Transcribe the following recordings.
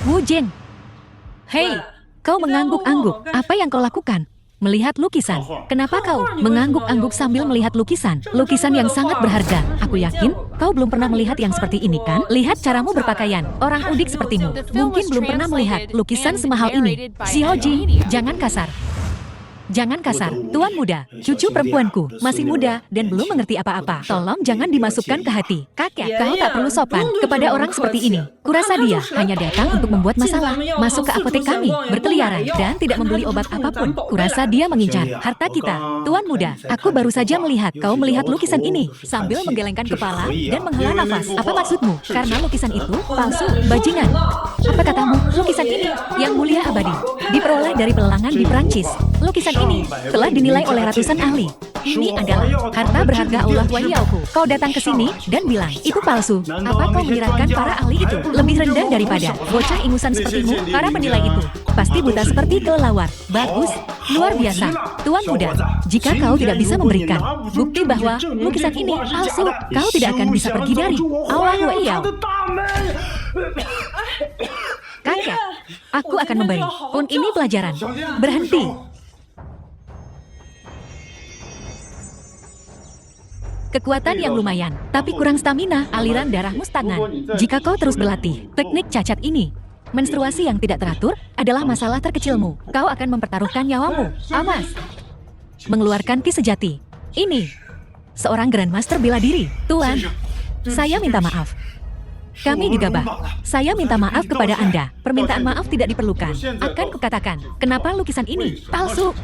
Wu Jing. Hei, kau mengangguk-angguk. Apa yang kau lakukan? Melihat lukisan. Kenapa kau mengangguk-angguk sambil melihat lukisan? Lukisan yang sangat berharga. Aku yakin kau belum pernah melihat yang seperti ini, kan? Lihat caramu berpakaian. Orang udik sepertimu mungkin belum pernah melihat lukisan semahal ini. Xiao Jing, jangan kasar. Jangan kasar, tuan muda, cucu perempuanku, masih muda dan belum mengerti apa-apa. Tolong jangan dimasukkan ke hati. Kakek, kau tak perlu sopan kepada orang seperti ini. Kurasa dia hanya datang untuk membuat masalah, masuk ke apotek kami, berkeliaran, dan tidak membeli obat apapun. Kurasa dia mengincar harta kita. Tuan muda, aku baru saja melihat kau melihat lukisan ini, sambil menggelengkan kepala dan menghela nafas. Apa maksudmu? Karena lukisan itu palsu, bajingan. Apa katamu? Lukisan ini, yang mulia abadi, diperoleh dari pelelangan di Prancis. Lukisan ini telah dinilai oleh ratusan ahli. Ini adalah harta berharga Allah Wahyauku. Kau datang ke sini dan bilang, itu palsu. Apa kau menyerahkan para ahli itu lebih rendah daripada bocah ingusan sepertimu? Para penilai itu pasti buta seperti kelelawar. Bagus, luar biasa. Tuan muda, jika kau tidak bisa memberikan bukti bahwa lukisan ini palsu, kau tidak akan bisa pergi dari Allah Wahyau. Kakek, aku akan memberi pun ini pelajaran. Berhenti. Kekuatan yang lumayan, tapi kurang stamina, aliran darahmu stagnan. Jika kau terus berlatih teknik cacat ini, menstruasi yang tidak teratur adalah masalah terkecilmu. Kau akan mempertaruhkan nyawamu. Awas. Mengeluarkan ki sejati. Ini seorang Grandmaster bela diri. Tuan, saya minta maaf. Kami gegabah. Saya minta maaf kepada Anda. Permintaan maaf tidak diperlukan. Akan kukatakan, kenapa lukisan ini palsu?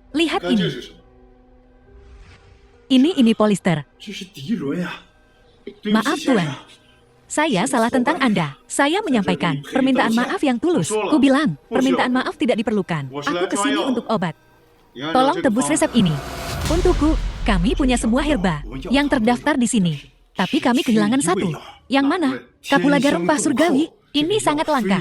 Lihat ini. Ini polister. Maaf tuan. Saya salah tentang Anda. Saya menyampaikan permintaan maaf yang tulus. Ku bilang, permintaan maaf tidak diperlukan. Aku kesini untuk obat. Tolong tebus resep ini. Untukku, kami punya semua herba yang terdaftar di sini. Tapi kami kehilangan satu. Yang mana? Kapulaga rempah surgawi. Ini sangat langka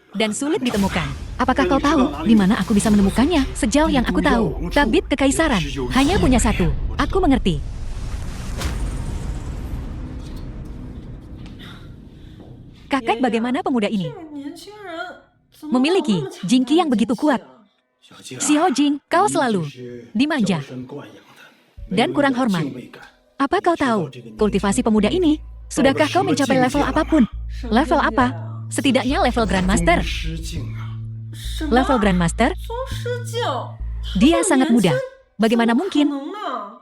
dan sulit ditemukan. Apakah kau tahu di mana aku bisa menemukannya? Sejauh yang aku tahu, tabit kekaisaran hanya punya satu. Aku mengerti. Kakek, bagaimana pemuda ini memiliki jingki yang begitu kuat? Xiao Jing, kau selalu dimanja dan kurang hormat. Apa kau tahu kultivasi pemuda ini? Sudahkah kau mencapai level apapun? Level apa? Setidaknya level Grandmaster. Level Grandmaster? Dia sangat muda. Bagaimana mungkin?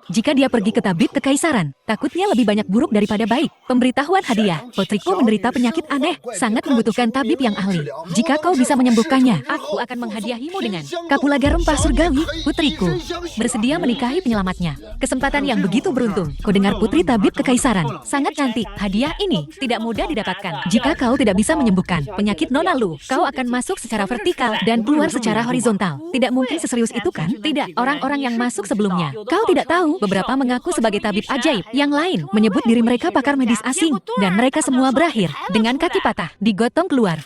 Jika dia pergi ke tabib kekaisaran, takutnya lebih banyak buruk daripada baik. Pemberitahuan hadiah. Putriku menderita penyakit aneh, sangat membutuhkan tabib yang ahli. Jika kau bisa menyembuhkannya, aku akan menghadiahimu dengan kapulaga rempah surgawi. Putriku bersedia menikahi penyelamatnya. Kesempatan yang begitu beruntung. Kau dengar putri tabib kekaisaran, sangat cantik. Hadiah ini tidak mudah didapatkan. Jika kau tidak bisa menyembuhkan penyakit Nona Lu, kau akan masuk secara vertikal dan keluar secara horizontal. Tidak mungkin seserius itu, kan? Tidak. Orang-orang yang masuk sebelumnya, kau tidak tahu. Beberapa mengaku sebagai tabib ajaib, yang lain menyebut diri mereka pakar medis asing, dan mereka semua berakhir dengan kaki patah, digotong keluar.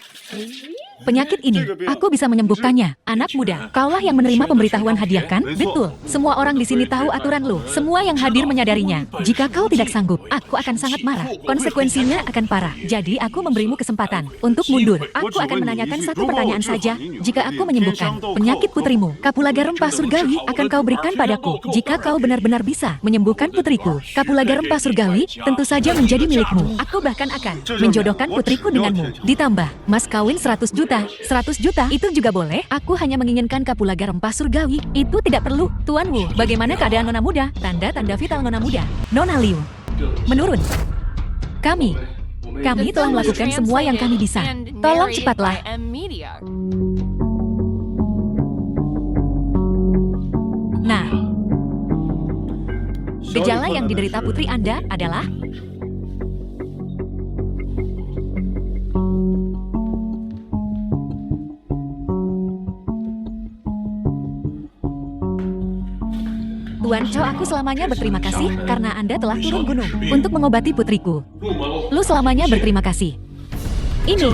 Penyakit ini, aku bisa menyembuhkannya. Anak muda, kaulah yang menerima pemberitahuan hadiah, kan? Betul. Semua orang di sini tahu aturan lu. Semua yang hadir menyadarinya. Jika kau tidak sanggup, aku akan sangat marah. Konsekuensinya akan parah. Jadi aku memberimu kesempatan untuk mundur. Aku akan menanyakan satu pertanyaan saja. Jika aku menyembuhkan penyakit putrimu, kapulaga rempah surgawi akan kau berikan padaku. Jika kau benar-benar bisa menyembuhkan putriku, kapulaga rempah surgawi tentu saja menjadi milikmu. Aku bahkan akan menjodohkan putriku denganmu. Ditambah mas kawin 100 juta. 100 juta itu juga boleh. Aku hanya menginginkan kapulaga rempah surgawi. Itu tidak perlu. Tuan Wu, bagaimana keadaan Nona muda? Tanda-tanda vital Nona muda. Nona Liu menurun. Kami telah melakukan semua yang kami bisa. Tolong cepatlah. Nah, gejala yang diderita putri Anda adalah Tuan Chow, aku selamanya berterima kasih karena Anda telah turun gunung untuk mengobati putriku. Lu selamanya berterima kasih. Ini.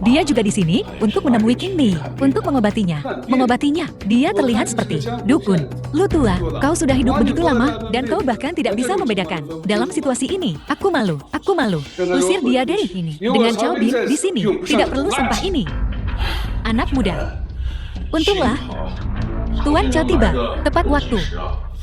Dia juga di sini untuk menemui King Mi, untuk mengobatinya. Mengobatinya, dia terlihat seperti dukun. Lu tua, kau sudah hidup begitu lama, dan kau bahkan tidak bisa membedakan. Dalam situasi ini, aku malu. Usir dia dari sini. Dengan Cao Bin di sini, tidak perlu sampah ini. Anak muda. Untunglah, Tuan Cao tiba, tepat waktu.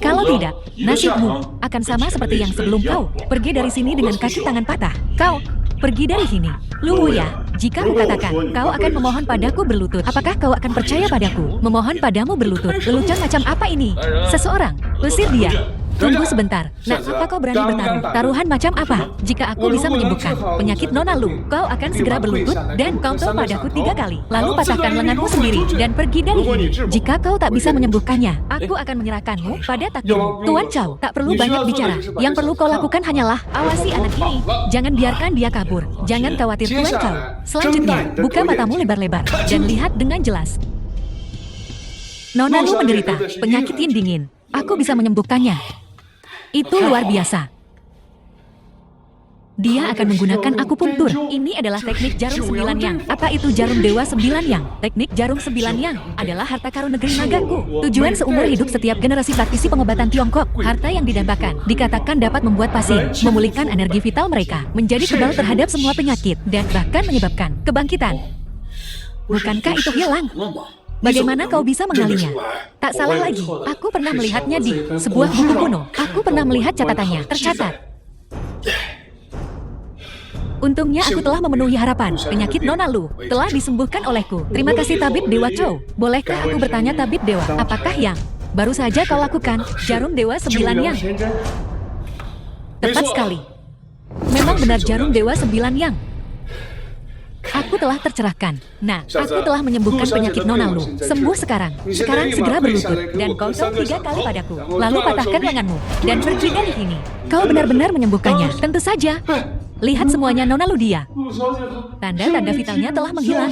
Kalau tidak, nasibmu akan sama seperti yang sebelum kau. Pergi dari sini dengan kaki tangan patah. Kau, pergi dari sini. Lu Wuya, jika kukatakan, kau akan memohon padaku berlutut, apakah kau akan percaya padaku? Memohon padamu berlutut, lelucon macam apa ini? Seseorang, usir dia. Tunggu sebentar. Nah, apa kau berani bertaruh? Taruhan macam apa? Jika aku bisa menyembuhkan penyakit Nona Lu, kau akan segera berlutut dan kongkong padaku 3 kali. Lalu patahkan lenganmu sendiri dan pergi dari sini. Jika kau tak bisa menyembuhkannya, aku akan menyerahkanmu pada takdirmu. Tuan Cao, tak perlu banyak bicara. Yang perlu kau lakukan hanyalah awasi anak ini. Jangan biarkan dia kabur. Jangan khawatir, Tuan Cao. Selanjutnya, buka matamu lebar-lebar dan lihat dengan jelas. Nona Lu menderita penyakit yin dingin. Aku bisa menyembuhkannya. Itu luar biasa. Dia akan menggunakan akupuntur. Ini adalah teknik jarum 9 yang. Apa itu jarum dewa 9 yang? Teknik jarum 9 yang adalah harta karun negeri nagaku. Tujuan seumur hidup setiap generasi praktisi pengobatan Tiongkok. Harta yang didambakan dikatakan dapat membuat pasien memulihkan energi vital mereka, menjadi kebal terhadap semua penyakit, dan bahkan menyebabkan kebangkitan. Bukankah itu hilang? Bagaimana kau bisa mengalinya? Tak salah lagi, aku pernah melihatnya di sebuah buku kuno. Aku pernah melihat catatannya, tercatat. Untungnya aku telah memenuhi harapan. Penyakit Nona Lu telah disembuhkan olehku. Terima kasih Tabib Dewa Chou. Bolehkah aku bertanya Tabib Dewa, apakah yang baru saja kau lakukan jarum dewa 9 yang? Tepat sekali. Memang benar jarum dewa 9 yang. Aku telah tercerahkan. Nah, aku telah menyembuhkan penyakit Nona Lu. Sembuh sekarang. Sekarang segera berlutut dan kongkong 3 kali padaku. Lalu patahkan lenganmu dan pergi dari sini. Kau benar-benar menyembuhkannya. Tentu saja. Lihat semuanya Nona Lu dia. Tanda-tanda vitalnya telah menghilang.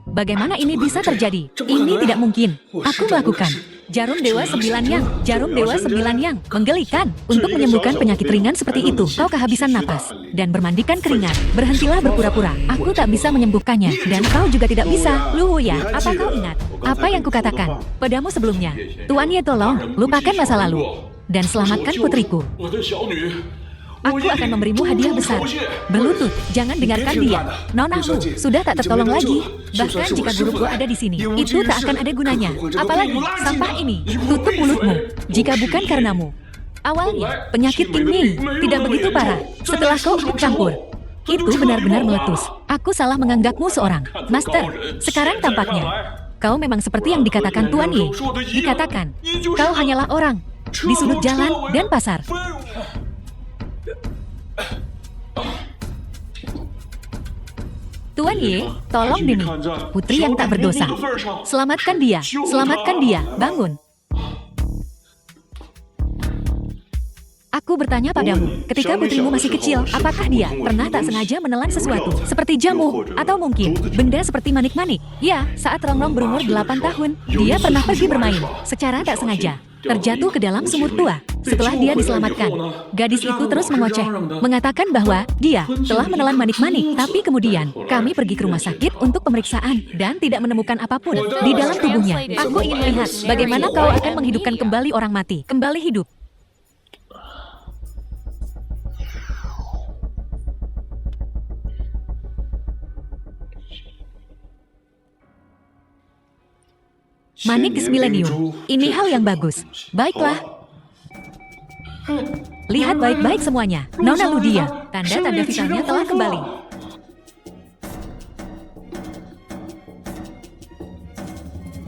Bagaimana ini bisa terjadi? Ini tidak mungkin. Aku melakukan jarum dewa 9 yang. Jarum dewa 9 yang. Menggelikan. Untuk menyembuhkan penyakit ringan seperti itu, kau kehabisan napas dan bermandikan keringat. Berhentilah berpura-pura. Aku tak bisa menyembuhkannya dan kau juga tidak bisa. Lu Wuya, apa kau ingat apa yang kukatakan padamu sebelumnya? Tuan Ye, tolong lupakan masa lalu dan selamatkan putriku. Aku akan memberimu hadiah besar. Berlutut, jangan dengarkan dia. Nona Hu sudah tak tertolong lagi. Bahkan jika guruku ada di sini, itu tak akan ada gunanya. Apalagi sampah ini. Tutup mulutmu. Jika bukan karenamu. Awalnya, penyakit King Mei tidak begitu parah. Setelah kau ikut campur, itu benar-benar meletus. Aku salah menganggapmu seorang master. Sekarang tampaknya kau memang seperti yang dikatakan Tuan Ye. Dikatakan, kau hanyalah orang di sudut jalan dan pasar. Tuan Ye, tolong Dini, putri yang tak berdosa. Selamatkan dia, bangun. Aku bertanya padamu, ketika putrimu masih kecil, apakah dia pernah tak sengaja menelan sesuatu, seperti jamu, atau mungkin benda seperti manik-manik? Ya, saat Rongrong berumur 8 tahun, dia pernah pergi bermain, secara tak sengaja, terjatuh ke dalam sumur tua. Setelah dia diselamatkan, gadis itu terus mengoceh, mengatakan bahwa dia telah menelan manik-manik. Tapi kemudian, kami pergi ke rumah sakit untuk pemeriksaan dan tidak menemukan apapun di dalam tubuhnya. Aku ingin melihat bagaimana kau akan menghidupkan kembali orang mati, kembali hidup. Manik Millennium, ini hal yang bagus. Baiklah. Lihat baik-baik semuanya. Nona Ludia, tanda-tanda vitalnya telah kembali.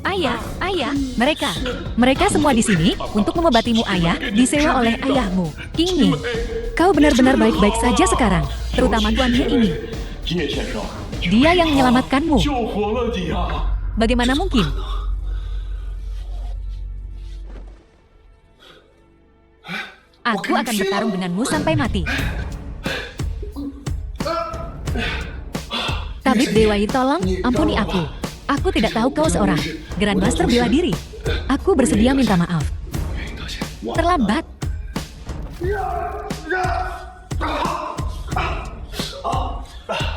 Ayah, mereka semua di sini untuk mengobatimu ayah, disewa oleh ayahmu, King Ye. Kau benar-benar baik-baik saja sekarang, terutama Tuan Ye ini. Dia yang menyelamatkanmu. Bagaimana mungkin? Aku akan bertarung denganmu sampai mati. Tabib Dewa Yi, tolong ampuni aku. Aku tidak tahu kau seorang Grandmaster bela diri. Aku bersedia minta maaf. Terlambat.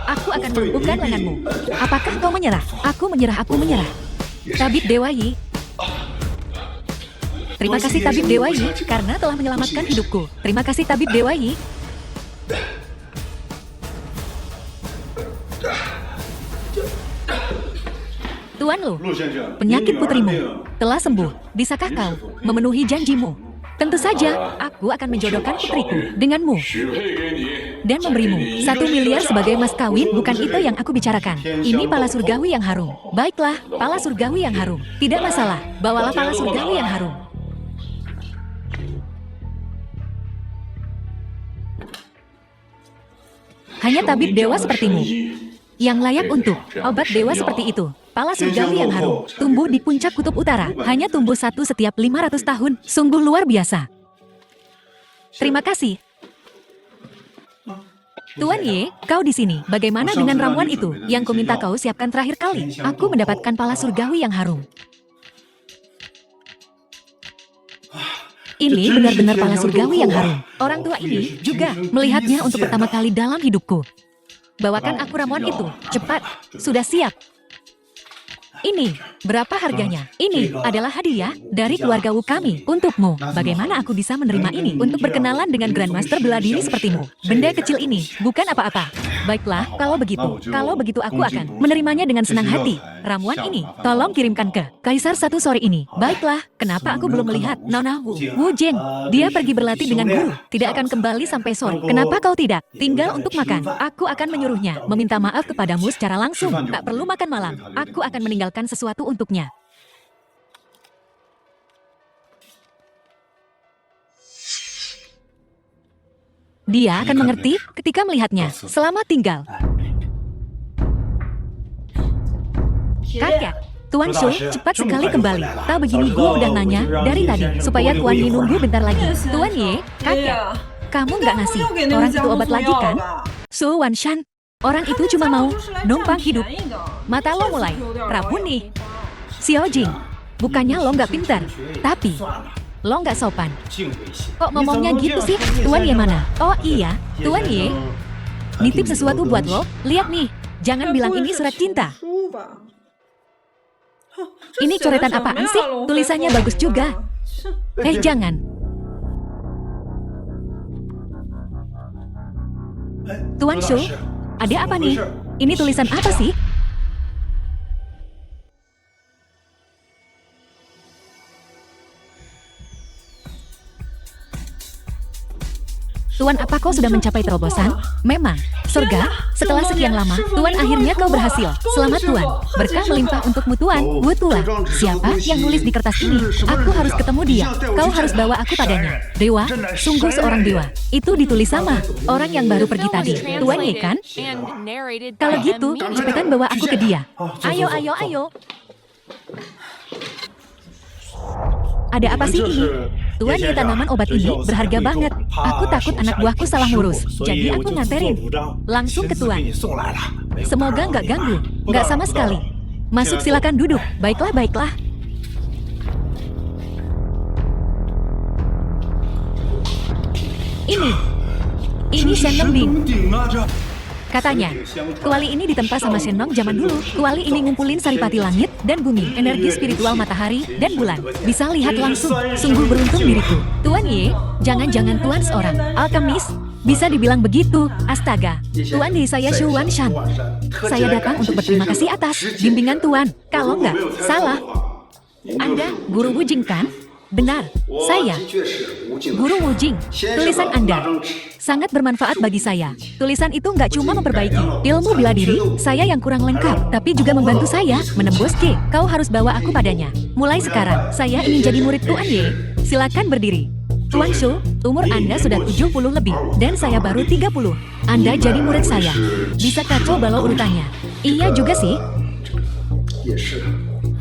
Aku akan melumpuhkan lenganmu. Apakah kau menyerah? Aku menyerah. Tabib Dewa Yi. Terima kasih Tabib Dewa Yi, karena telah menyelamatkan hidupku. Terima kasih Tabib Dewa Yi. Tuan Lu, penyakit putrimu telah sembuh. Bisakah kau memenuhi janjimu? Tentu saja, aku akan menjodohkan putriku denganmu dan memberimu 1 miliar sebagai mas kawin. Bukan itu yang aku bicarakan. Ini pala surgawi yang harum. Baiklah, pala surgawi yang harum. Tidak masalah, bawalah pala surgawi yang harum. Hanya tabib dewa sepertimu yang layak untuk obat dewa seperti itu. Pala surgawi yang harum tumbuh di puncak kutub utara. Hanya tumbuh 1 setiap 500 tahun. Sungguh luar biasa. Terima kasih. Tuan Ye, kau di sini. Bagaimana dengan ramuan itu yang kuminta kau siapkan terakhir kali? Aku mendapatkan pala surgawi yang harum. Ini benar-benar pala surgawi yang harum. Orang tua ini juga melihatnya untuk pertama kali dalam hidupku. Bawakan aku ramuan itu. Cepat. Sudah siap. Ini, berapa harganya? Ini adalah hadiah dari keluarga Wu kami untukmu. Bagaimana aku bisa menerima ini untuk berkenalan dengan Grandmaster bela diri sepertimu? Benda kecil ini bukan apa-apa. Baiklah, kalau begitu aku akan menerimanya dengan senang hati. Ramuan ini, tolong kirimkan ke Kaisar 1 sore ini. Baiklah, kenapa aku belum melihat Nona Wu Jing? Dia pergi berlatih dengan guru, tidak akan kembali sampai sore. Kenapa kau tidak tinggal untuk makan? Aku akan menyuruhnya meminta maaf kepadamu secara langsung. Tak perlu makan malam. Aku akan meninggalkan sesuatu untuknya. Dia akan mengerti ketika melihatnya. Selamat tinggal. Kakek, Tuan Shu, cepat sekali kembali. Tak begini gua udah nanya dari tadi, supaya Tuan Ye nunggu bentar lagi. Tuan Ye, kakek, kamu nggak ngasih orang itu obat lagi kan? Su Wanshan, orang itu cuma mau numpang hidup. Mata lo mulai rabun nih. Xiao Jing, bukannya lo nggak pintar, tapi lo nggak sopan. Kok ngomongnya gitu sih? Tuan Ye mana? Oh iya, Tuan Ye. Nitip sesuatu buat lo. Lihat nih, jangan bilang ini surat cinta. Ini coretan apaan sih? Tulisannya bagus juga. Jangan. Tuan Shu, ada apa nih? Ini tulisan apa sih? Tuan, apa kau sudah mencapai terobosan? Memang, surga. Setelah sekian lama, Tuan akhirnya kau berhasil. Selamat Tuan. Berkah melimpah untukmu Tuan. Wu Tua. Siapa yang nulis di kertas ini? Aku harus ketemu dia. Kau harus bawa aku padanya. Dewa, sungguh seorang dewa. Itu ditulis sama orang yang baru pergi tadi. Tuan Ye kan? Kalau gitu, cepetan bawa aku ke dia. Ayo, ayo, ayo. Ada apa sih ini? Tuan Ye, tanaman obat ini berharga banget. Aku takut anak buahku salah ngurus. Jadi aku nganterin langsung ke Tuan. Semoga nggak ganggu. Nggak sama sekali. Masuk, silakan duduk. Baiklah, baiklah. Ini Shen Bing. Katanya, kuali ini ditempa sama Shenong zaman dulu. Kuali ini ngumpulin saripati langit dan bumi, energi spiritual matahari dan bulan. Bisa lihat langsung. Sungguh beruntung diriku. Tuan Ye, jangan-jangan Tuan seorang alkemis? Bisa dibilang begitu. Astaga. Tuan Ye, saya Xu Wanshan. Saya datang untuk berterima kasih atas bimbingan Tuan. Kalau nggak salah, Anda Guru Wu Jing kan? Benar, saya Guru Wu Jing. Tulisan Anda sangat bermanfaat bagi saya. Tulisan itu nggak cuma memperbaiki ilmu bela diri saya yang kurang lengkap, tapi juga membantu saya menembus G. Kau harus bawa aku padanya. Mulai sekarang, saya ingin jadi murid Tuan Ye. Silakan berdiri. Tuan Shu, umur Anda sudah 70 lebih, dan saya baru 30. Anda jadi murid saya. Bisa kacau balau urutannya. Iya juga sih.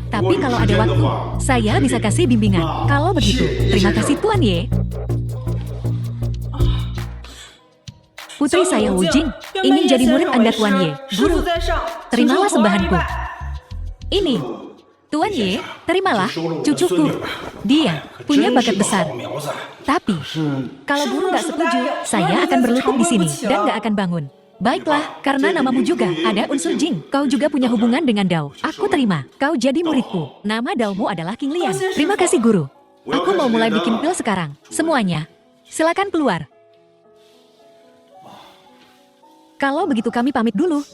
Tapi kalau ada waktu, saya bisa kasih bimbingan. Kalau begitu, terima kasih Tuan Ye. Putri saya Wu Jing ingin jadi murid Anda Tuan Ye. Guru, terimalah sembahanku. Ini, Tuan Ye, terimalah cucuku. Dia punya bakat besar. Tapi, kalau guru nggak setuju, saya akan berlutut di sini dan nggak akan bangun. Baiklah, karena namamu juga ada unsur Jing. Kau juga punya hubungan dengan Dao. Aku terima. Kau jadi muridku. Nama Daomu adalah King Lian. Terima kasih, Guru. Aku mau mulai bikin pil sekarang. Semuanya. Silakan keluar. Kalau begitu kami pamit dulu.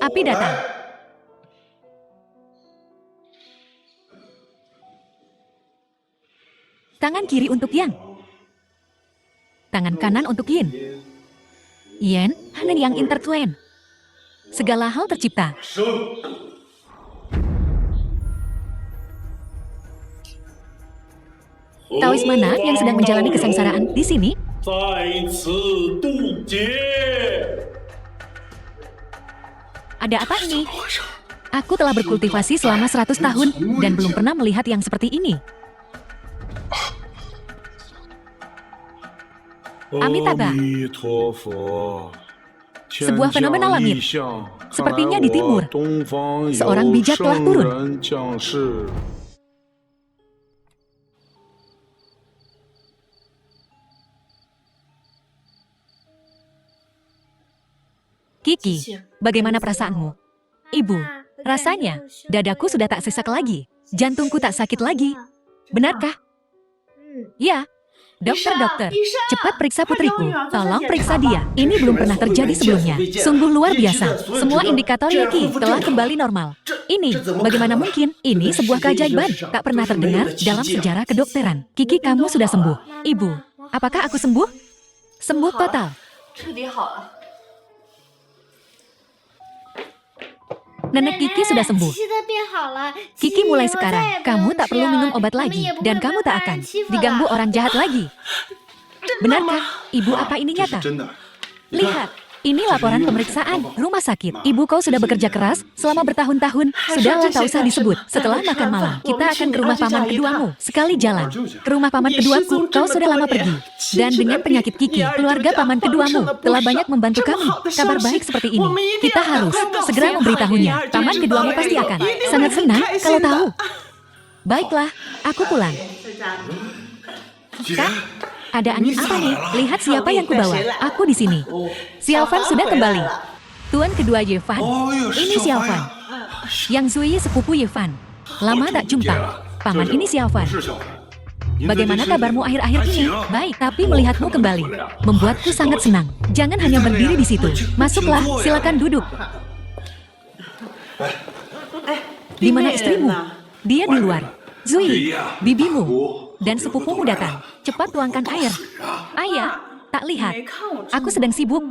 Api datang. Tangan kiri untuk Yang. Tangan kanan untuk Yin. Yen, hanya yang intertwine. Segala hal tercipta. Taois mana yang sedang menjalani kesengsaraan di sini? Ada apa ini? Aku telah berkultivasi selama 100 tahun dan belum pernah melihat yang seperti ini. Amitabha. Sebuah fenomena langit. Sepertinya di timur. Seorang bijak telah turun. Kiki, bagaimana perasaanmu? Ibu, rasanya dadaku sudah tak sesak lagi. Jantungku tak sakit lagi. Benarkah? Ya. Dokter, cepat periksa putriku. Tolong periksa dia. Ini belum pernah terjadi sebelumnya. Sungguh luar biasa. Semua indikator Kiki telah kembali normal. Ini, bagaimana mungkin? Ini sebuah keajaiban. Tak pernah terdengar dalam sejarah kedokteran. Kiki, kamu sudah sembuh. Ibu, apakah aku sembuh? Sembuh total. Nenek Kiki sudah sembuh. Kiki, mulai sekarang, kamu tak perlu minum obat lagi, dan kamu tak akan diganggu orang jahat lagi. Benarkah? Ibu, apa ini nyata? Lihat, ini laporan pemeriksaan rumah sakit. Ibu, kau sudah bekerja keras selama bertahun-tahun. Sudahlah, tak usah disebut. Setelah makan malam, kita akan ke rumah paman keduamu. Sekali jalan ke rumah paman keduaku, kau sudah lama pergi. Dan dengan penyakit Kiki, keluarga paman keduamu telah banyak membantu kami. Kabar baik seperti ini, kita harus segera memberitahunya. Paman keduamu pasti akan sangat senang kalau tahu. Baiklah, aku pulang. Kak, ada angin apa nih? Lihat siapa yang kubawa. Aku di sini. Xiaofan sudah kembali. Tuan kedua Yefan. Ini Xiaofan. Yang Zui sepupu Yefan. Lama tak jumpa. Paman, ini Xiaofan. Bagaimana kabarmu akhir-akhir ini? Baik, tapi melihatmu kembali membuatku sangat senang. Jangan hanya berdiri di situ. Masuklah, silakan duduk. Di mana istrimu? Dia di luar. Zui, bibimu dan sepupumu datang. Cepat tuangkan air. Ayah, tak lihat. Aku sedang sibuk.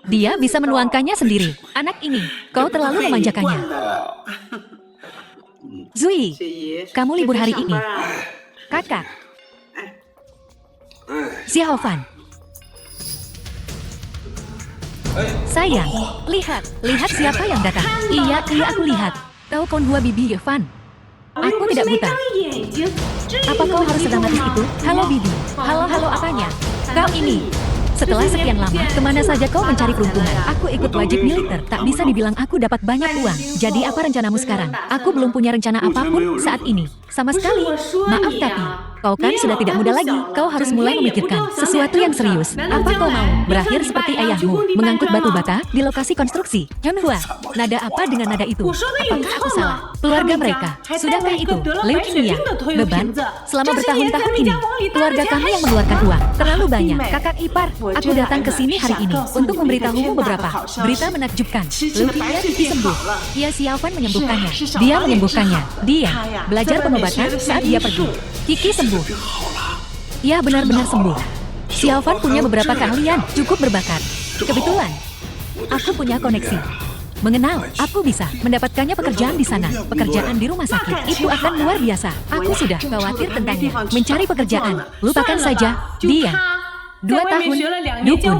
Dia bisa menuangkannya sendiri. Anak ini, kau terlalu memanjakannya. Zui, kamu libur hari ini. Kakak. Xiaofan. Sayang, lihat siapa yang datang. Iya, aku lihat. Kau Konghua Bibi Yefan. Aku tidak buta. Apa kau harus sedramatis itu? Halo Bibi. Halo apanya? Kau ini. Setelah sekian lama, kemana saja kau mencari peruntungan? Aku ikut wajib militer, tak bisa dibilang aku dapat banyak uang. Jadi apa rencanamu sekarang? Aku belum punya rencana apapun saat ini. Sama sekali. Maaf tapi, kau kan sudah tidak muda lagi. Kau harus mulai memikirkan sesuatu yang serius. Apa kau mau berakhir seperti ayahmu, mengangkut batu bata di lokasi konstruksi? Hyunhua, nada apa dengan nada itu? Apakah aku salah? Keluarga mereka, sudahkah itu leukemia, beban? Selama bertahun-tahun ini, keluarga kami yang mengeluarkan uang terlalu banyak. Kakak ipar, aku datang ke sini hari ini untuk memberitahumu beberapa berita menakjubkan. Leukemia Kiki sembuh. Ya, Xiaofan menyembuhkannya. Dia menyembuhkannya. Dia belajar pengobatan saat dia pergi. Kiki sembuh. Ya, benar-benar sembuh. Xiaofan punya beberapa keahlian, cukup berbakat. Kebetulan, aku punya koneksi. Mengenal, aku bisa mendapatkannya pekerjaan di sana. Pekerjaan di rumah sakit, itu akan luar biasa. Aku sudah khawatir tentangnya. Mencari pekerjaan, lupakan saja. Dia 2 tahun, dukun,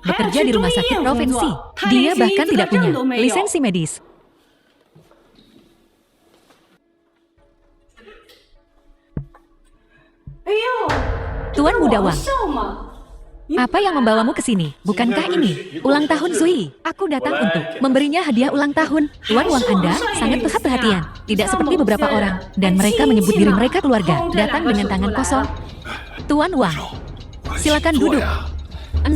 bekerja di rumah sakit provinsi. Dia bahkan tidak punya lisensi medis. Tuan Muda Wang, apa yang membawamu ke sini? Bukankah ini ulang tahun Zui? Aku datang untuk memberinya hadiah ulang tahun. Tuan Wang, Anda sangat perhatian. Tidak seperti beberapa orang, dan mereka menyebut diri mereka keluarga. Datang dengan tangan kosong. Tuan Wang, silakan duduk. 6.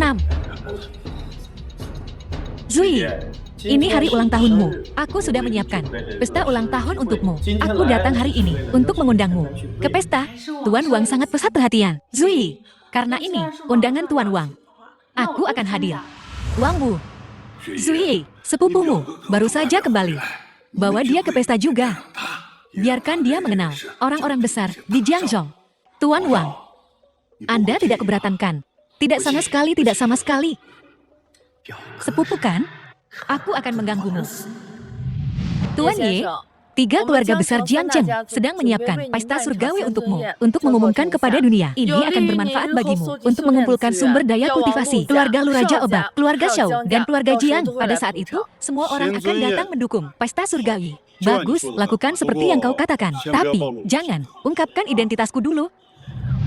Zui, ini hari ulang tahunmu. Aku sudah menyiapkan pesta ulang tahun untukmu. Aku datang hari ini untuk mengundangmu ke pesta. Tuan Wang sangat pesat perhatian. Zui, karena ini undangan Tuan Wang, aku akan hadir. Wang Wu, Zui, sepupumu, baru saja kembali. Bawa dia ke pesta juga. Biarkan dia mengenal orang-orang besar di Jiangzhou. Tuan Wang, Anda tidak keberatan kan? Tidak sama sekali, tidak sama sekali. Sepupu kan? Aku akan mengganggumu. Tuan Ye, 3 keluarga besar Jiangzheng sedang menyiapkan pesta surgawi untukmu, untuk mengumumkan kepada dunia. Ini akan bermanfaat bagimu untuk mengumpulkan sumber daya kultivasi. Keluarga Lu Raja Obat, keluarga Shou, dan keluarga Jiang. Pada saat itu, semua orang akan datang mendukung pesta surgawi. Bagus, lakukan seperti yang kau katakan. Tapi, jangan ungkapkan identitasku dulu.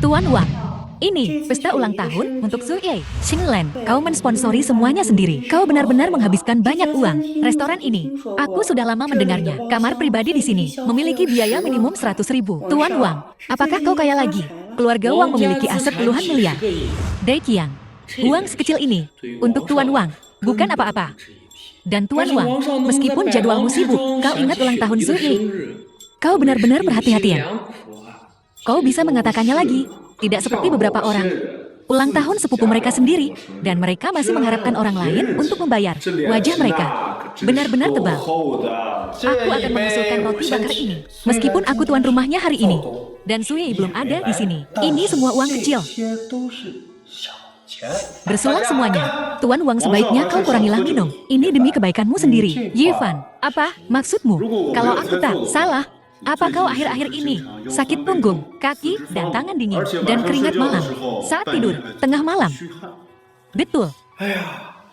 Tuan Wang, ini pesta ulang tahun untuk Zui Xinglan. Kau mensponsori semuanya sendiri. Kau benar-benar menghabiskan banyak uang. Restoran ini, aku sudah lama mendengarnya. Kamar pribadi di sini memiliki biaya minimum 100.000. Tuan Wang, apakah kau kaya lagi? Keluarga Wang memiliki aset puluhan miliar. Dai Qiang, uang sekecil ini untuk Tuan Wang bukan apa-apa. Dan Tuan Wang, meskipun jadwalmu sibuk, kau ingat ulang tahun Zui. Kau benar-benar perhati-hatian. Kau bisa mengatakannya lagi. Tidak seperti beberapa orang. Ulang tahun sepupu mereka sendiri, dan mereka masih mengharapkan orang lain untuk membayar. Wajah mereka benar-benar tebal. Aku akan mengusulkan roti bakar ini, meskipun aku tuan rumahnya hari ini. Dan Zui belum ada di sini. Ini semua uang kecil. Bersulang semuanya. Tuan Wang, sebaiknya kau kurangilah minum. Ini demi kebaikanmu sendiri. Yifan, apa maksudmu? Kalau aku tak salah, apa kau akhir-akhir ini sakit punggung, kaki, dan tangan dingin, dan keringat malam saat tidur tengah malam? Betul.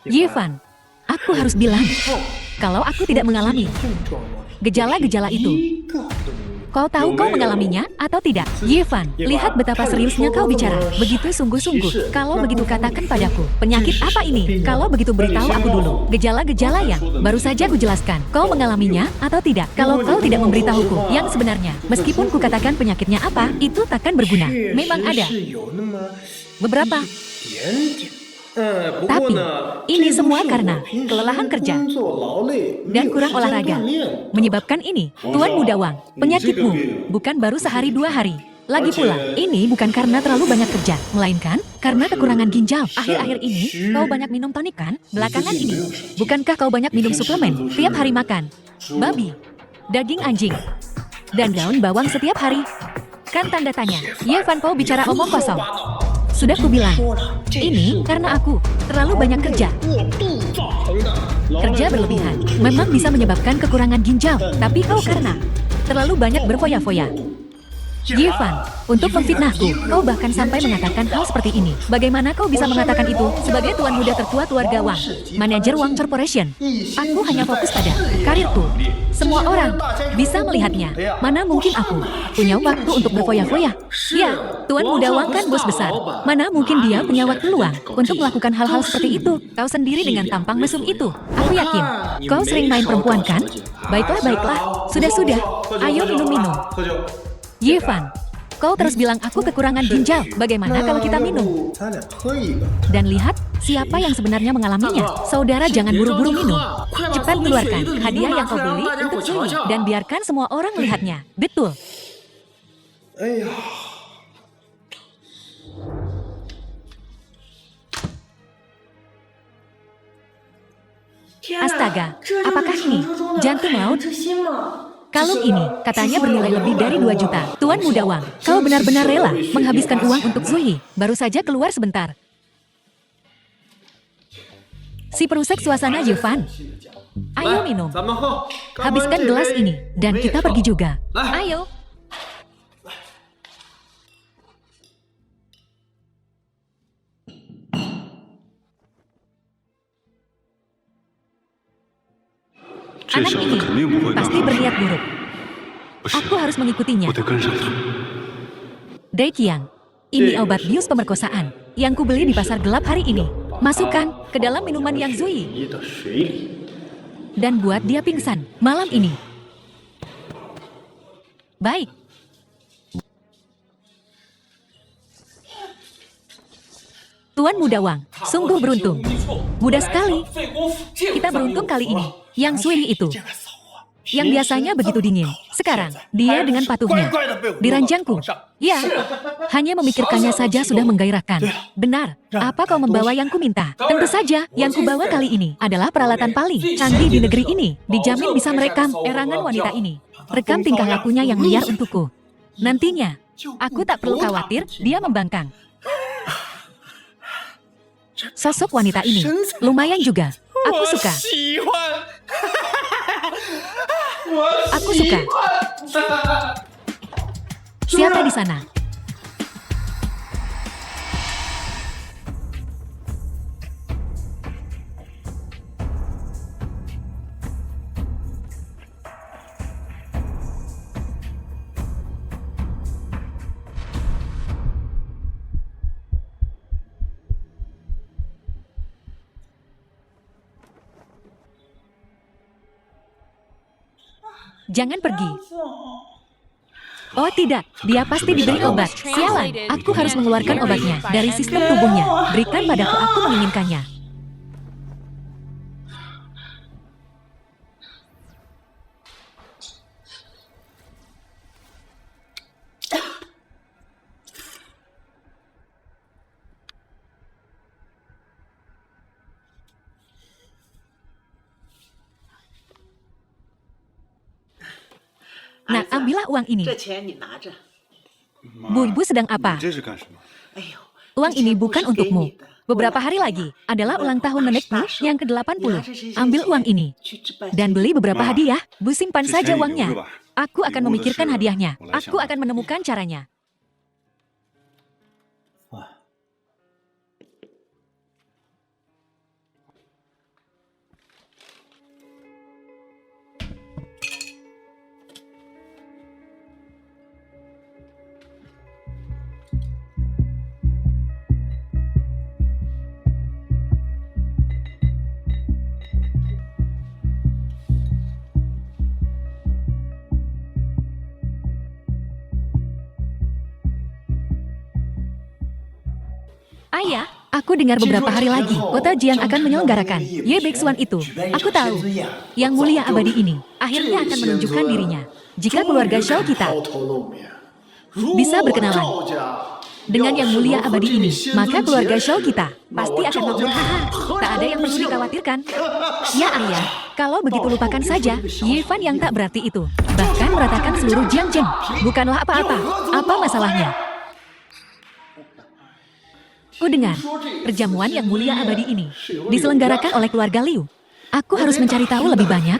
Yifan, aku harus bilang, kalau aku tidak mengalami gejala-gejala itu. Kau tahu kau mengalaminya atau tidak? Yifan, lihat betapa seriusnya kau bicara. Begitu sungguh-sungguh. Kalau begitu katakan padaku, penyakit apa ini? Kalau begitu beritahu aku dulu. Gejala-gejala yang baru saja kujelaskan. Kau mengalaminya atau tidak? Kalau kau tidak memberitahuku yang sebenarnya, meskipun kukatakan penyakitnya apa, itu takkan berguna. Memang ada beberapa. Tapi, ini semua karena kelelahan kerja dan kurang olahraga. Menyebabkan ini, Tuan Muda Wang, penyakitmu bukan baru sehari 2 hari. Lagi pula, ini bukan karena terlalu banyak kerja, melainkan karena kekurangan ginjal. Akhir-akhir ini, kau banyak minum tonik kan? Belakangan ini, bukankah kau banyak minum suplemen? Tiap hari makan babi, daging anjing, dan daun bawang setiap hari? Kan tanda tanya. Yifan, kau bicara omong kosong. Sudah kubilang, ini karena aku terlalu banyak kerja. Kerja berlebihan memang bisa menyebabkan kekurangan ginjal, tapi kau karena terlalu banyak berfoya-foya. Yifan, untuk memfitnahku, kau bahkan sampai mengatakan hal seperti ini. Bagaimana kau bisa mengatakan itu sebagai tuan muda tertua keluarga Wang, manajer Wang Corporation? Aku hanya fokus pada karirku. Semua orang bisa melihatnya. Mana mungkin aku punya waktu untuk berfoya-foya? Ya, tuan muda Wang kan bos besar. Mana mungkin dia punya waktu luang untuk melakukan hal-hal seperti itu? Kau sendiri dengan tampang mesum itu. Aku yakin, kau sering main perempuan kan? Baiklah, baiklah. Sudah-sudah. Ayo minum-minum. Yifan, kau terus bilang aku kekurangan ginjal. Bagaimana kalau kita minum? Dan lihat siapa yang sebenarnya mengalaminya. Saudara, jangan buru-buru minum. Cepat keluarkan hadiah yang kau beli untuk Zui dan biarkan semua orang melihatnya. Betul. Astaga, apakah ini jantung laut? Kalung ini katanya bernilai lebih dari 2 juta. Tuan Muda Wang, kau benar-benar rela menghabiskan uang untuk Zui. Baru saja keluar sebentar. Si perusak suasana Yifan. Ayo minum. Habiskan gelas ini. Dan kita pergi juga. Ayo. Anak ini pasti berniat buruk. Aku harus mengikutinya. Dai Qiang, ini obat bius pemerkosaan yang kubeli di pasar gelap hari ini. Masukkan ke dalam minuman yang Zui. Dan buat dia pingsan malam ini. Baik. Tuan Muda Wang, sungguh beruntung. Mudah sekali. Kita beruntung kali ini. Yang Sui itu, yang biasanya begitu dingin, sekarang dia dengan patuhnya di ranjangku. Ya, hanya memikirkannya saja sudah menggairahkan. Benar, apa kau membawa yang ku minta? Tentu saja, yang ku bawa kali ini adalah peralatan paling canggih di negeri ini. Dijamin bisa merekam erangan wanita ini. Rekam tingkah lakunya yang liar untukku. Nantinya, aku tak perlu khawatir dia membangkang. Sosok wanita ini lumayan juga. Aku suka. Aku suka. Siapa di sana? Jangan pergi. Oh tidak, dia pasti diberi obat. Sialan, aku harus mengeluarkan obatnya dari sistem tubuhnya. Berikan padaku, aku menginginkannya. Nah, ambillah uang ini. Bu, ibu sedang apa? Uang ini bukan untukmu. Beberapa hari lagi adalah ulang tahun nenekmu yang ke-80. Ambil uang ini dan beli beberapa hadiah. Bu, simpan saja uangnya. Aku akan memikirkan hadiahnya. Aku akan menemukan caranya. Ayah, aku dengar beberapa hari lagi, kota Jiang akan menyelenggarakan Ye Bexuan itu. Aku tahu, yang mulia abadi ini akhirnya akan menunjukkan dirinya. Jika keluarga Shao kita bisa berkenalan dengan yang mulia abadi ini, maka keluarga Shao kita pasti akan makmur. Haha, tak ada yang perlu dikhawatirkan. Ya ayah, kalau begitu lupakan saja Ye Fan yang tak berarti itu. Bahkan meratakan seluruh Jiangzheng. Bukanlah apa-apa. Apa masalahnya? Ku dengar, perjamuan yang mulia abadi ini diselenggarakan oleh keluarga Liu. Aku harus mencari tahu lebih banyak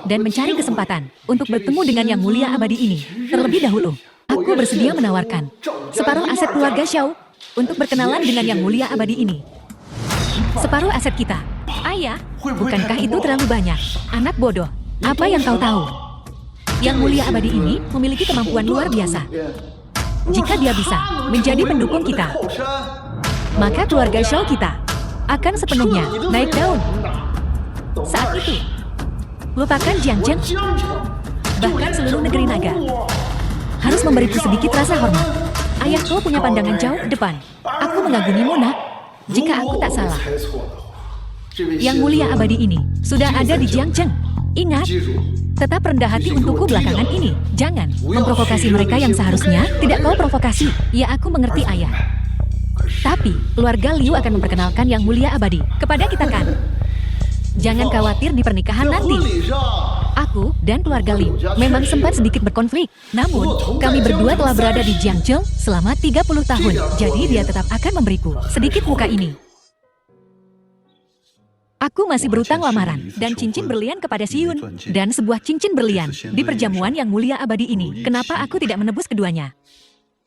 dan mencari kesempatan untuk bertemu dengan yang mulia abadi ini terlebih dahulu. Aku bersedia menawarkan separuh aset keluarga Shao untuk berkenalan dengan yang mulia abadi ini. Separuh aset kita. Ayah, bukankah itu terlalu banyak? Anak bodoh, apa yang kau tahu? Yang mulia abadi ini memiliki kemampuan luar biasa. Jika dia bisa menjadi pendukung kita, maka keluarga Shao kita akan sepenuhnya naik daun. Saat itu, lupakan Jiangzheng, bahkan seluruh negeri naga harus memberiku sedikit rasa hormat. Ayahku punya pandangan jauh ke depan. Aku mengagumimu, nak. Jika aku tak salah, yang mulia abadi ini sudah ada di Jiangzheng. Ingat, tetap rendah hati untukku belakangan ini. Jangan memprovokasi mereka yang seharusnya tidak kau provokasi. Ya, aku mengerti ayah. Tapi, keluarga Liu akan memperkenalkan yang mulia abadi kepada kita kan? Jangan khawatir di pernikahan nanti. Aku dan keluarga Liu memang sempat sedikit berkonflik. Namun, kami berdua telah berada di Jiangzheng selama 30 tahun. Jadi dia tetap akan memberiku sedikit muka ini. Aku masih berutang lamaran dan cincin berlian kepada Siun. Dan sebuah cincin berlian di perjamuan yang mulia abadi ini. Kenapa aku tidak menebus keduanya?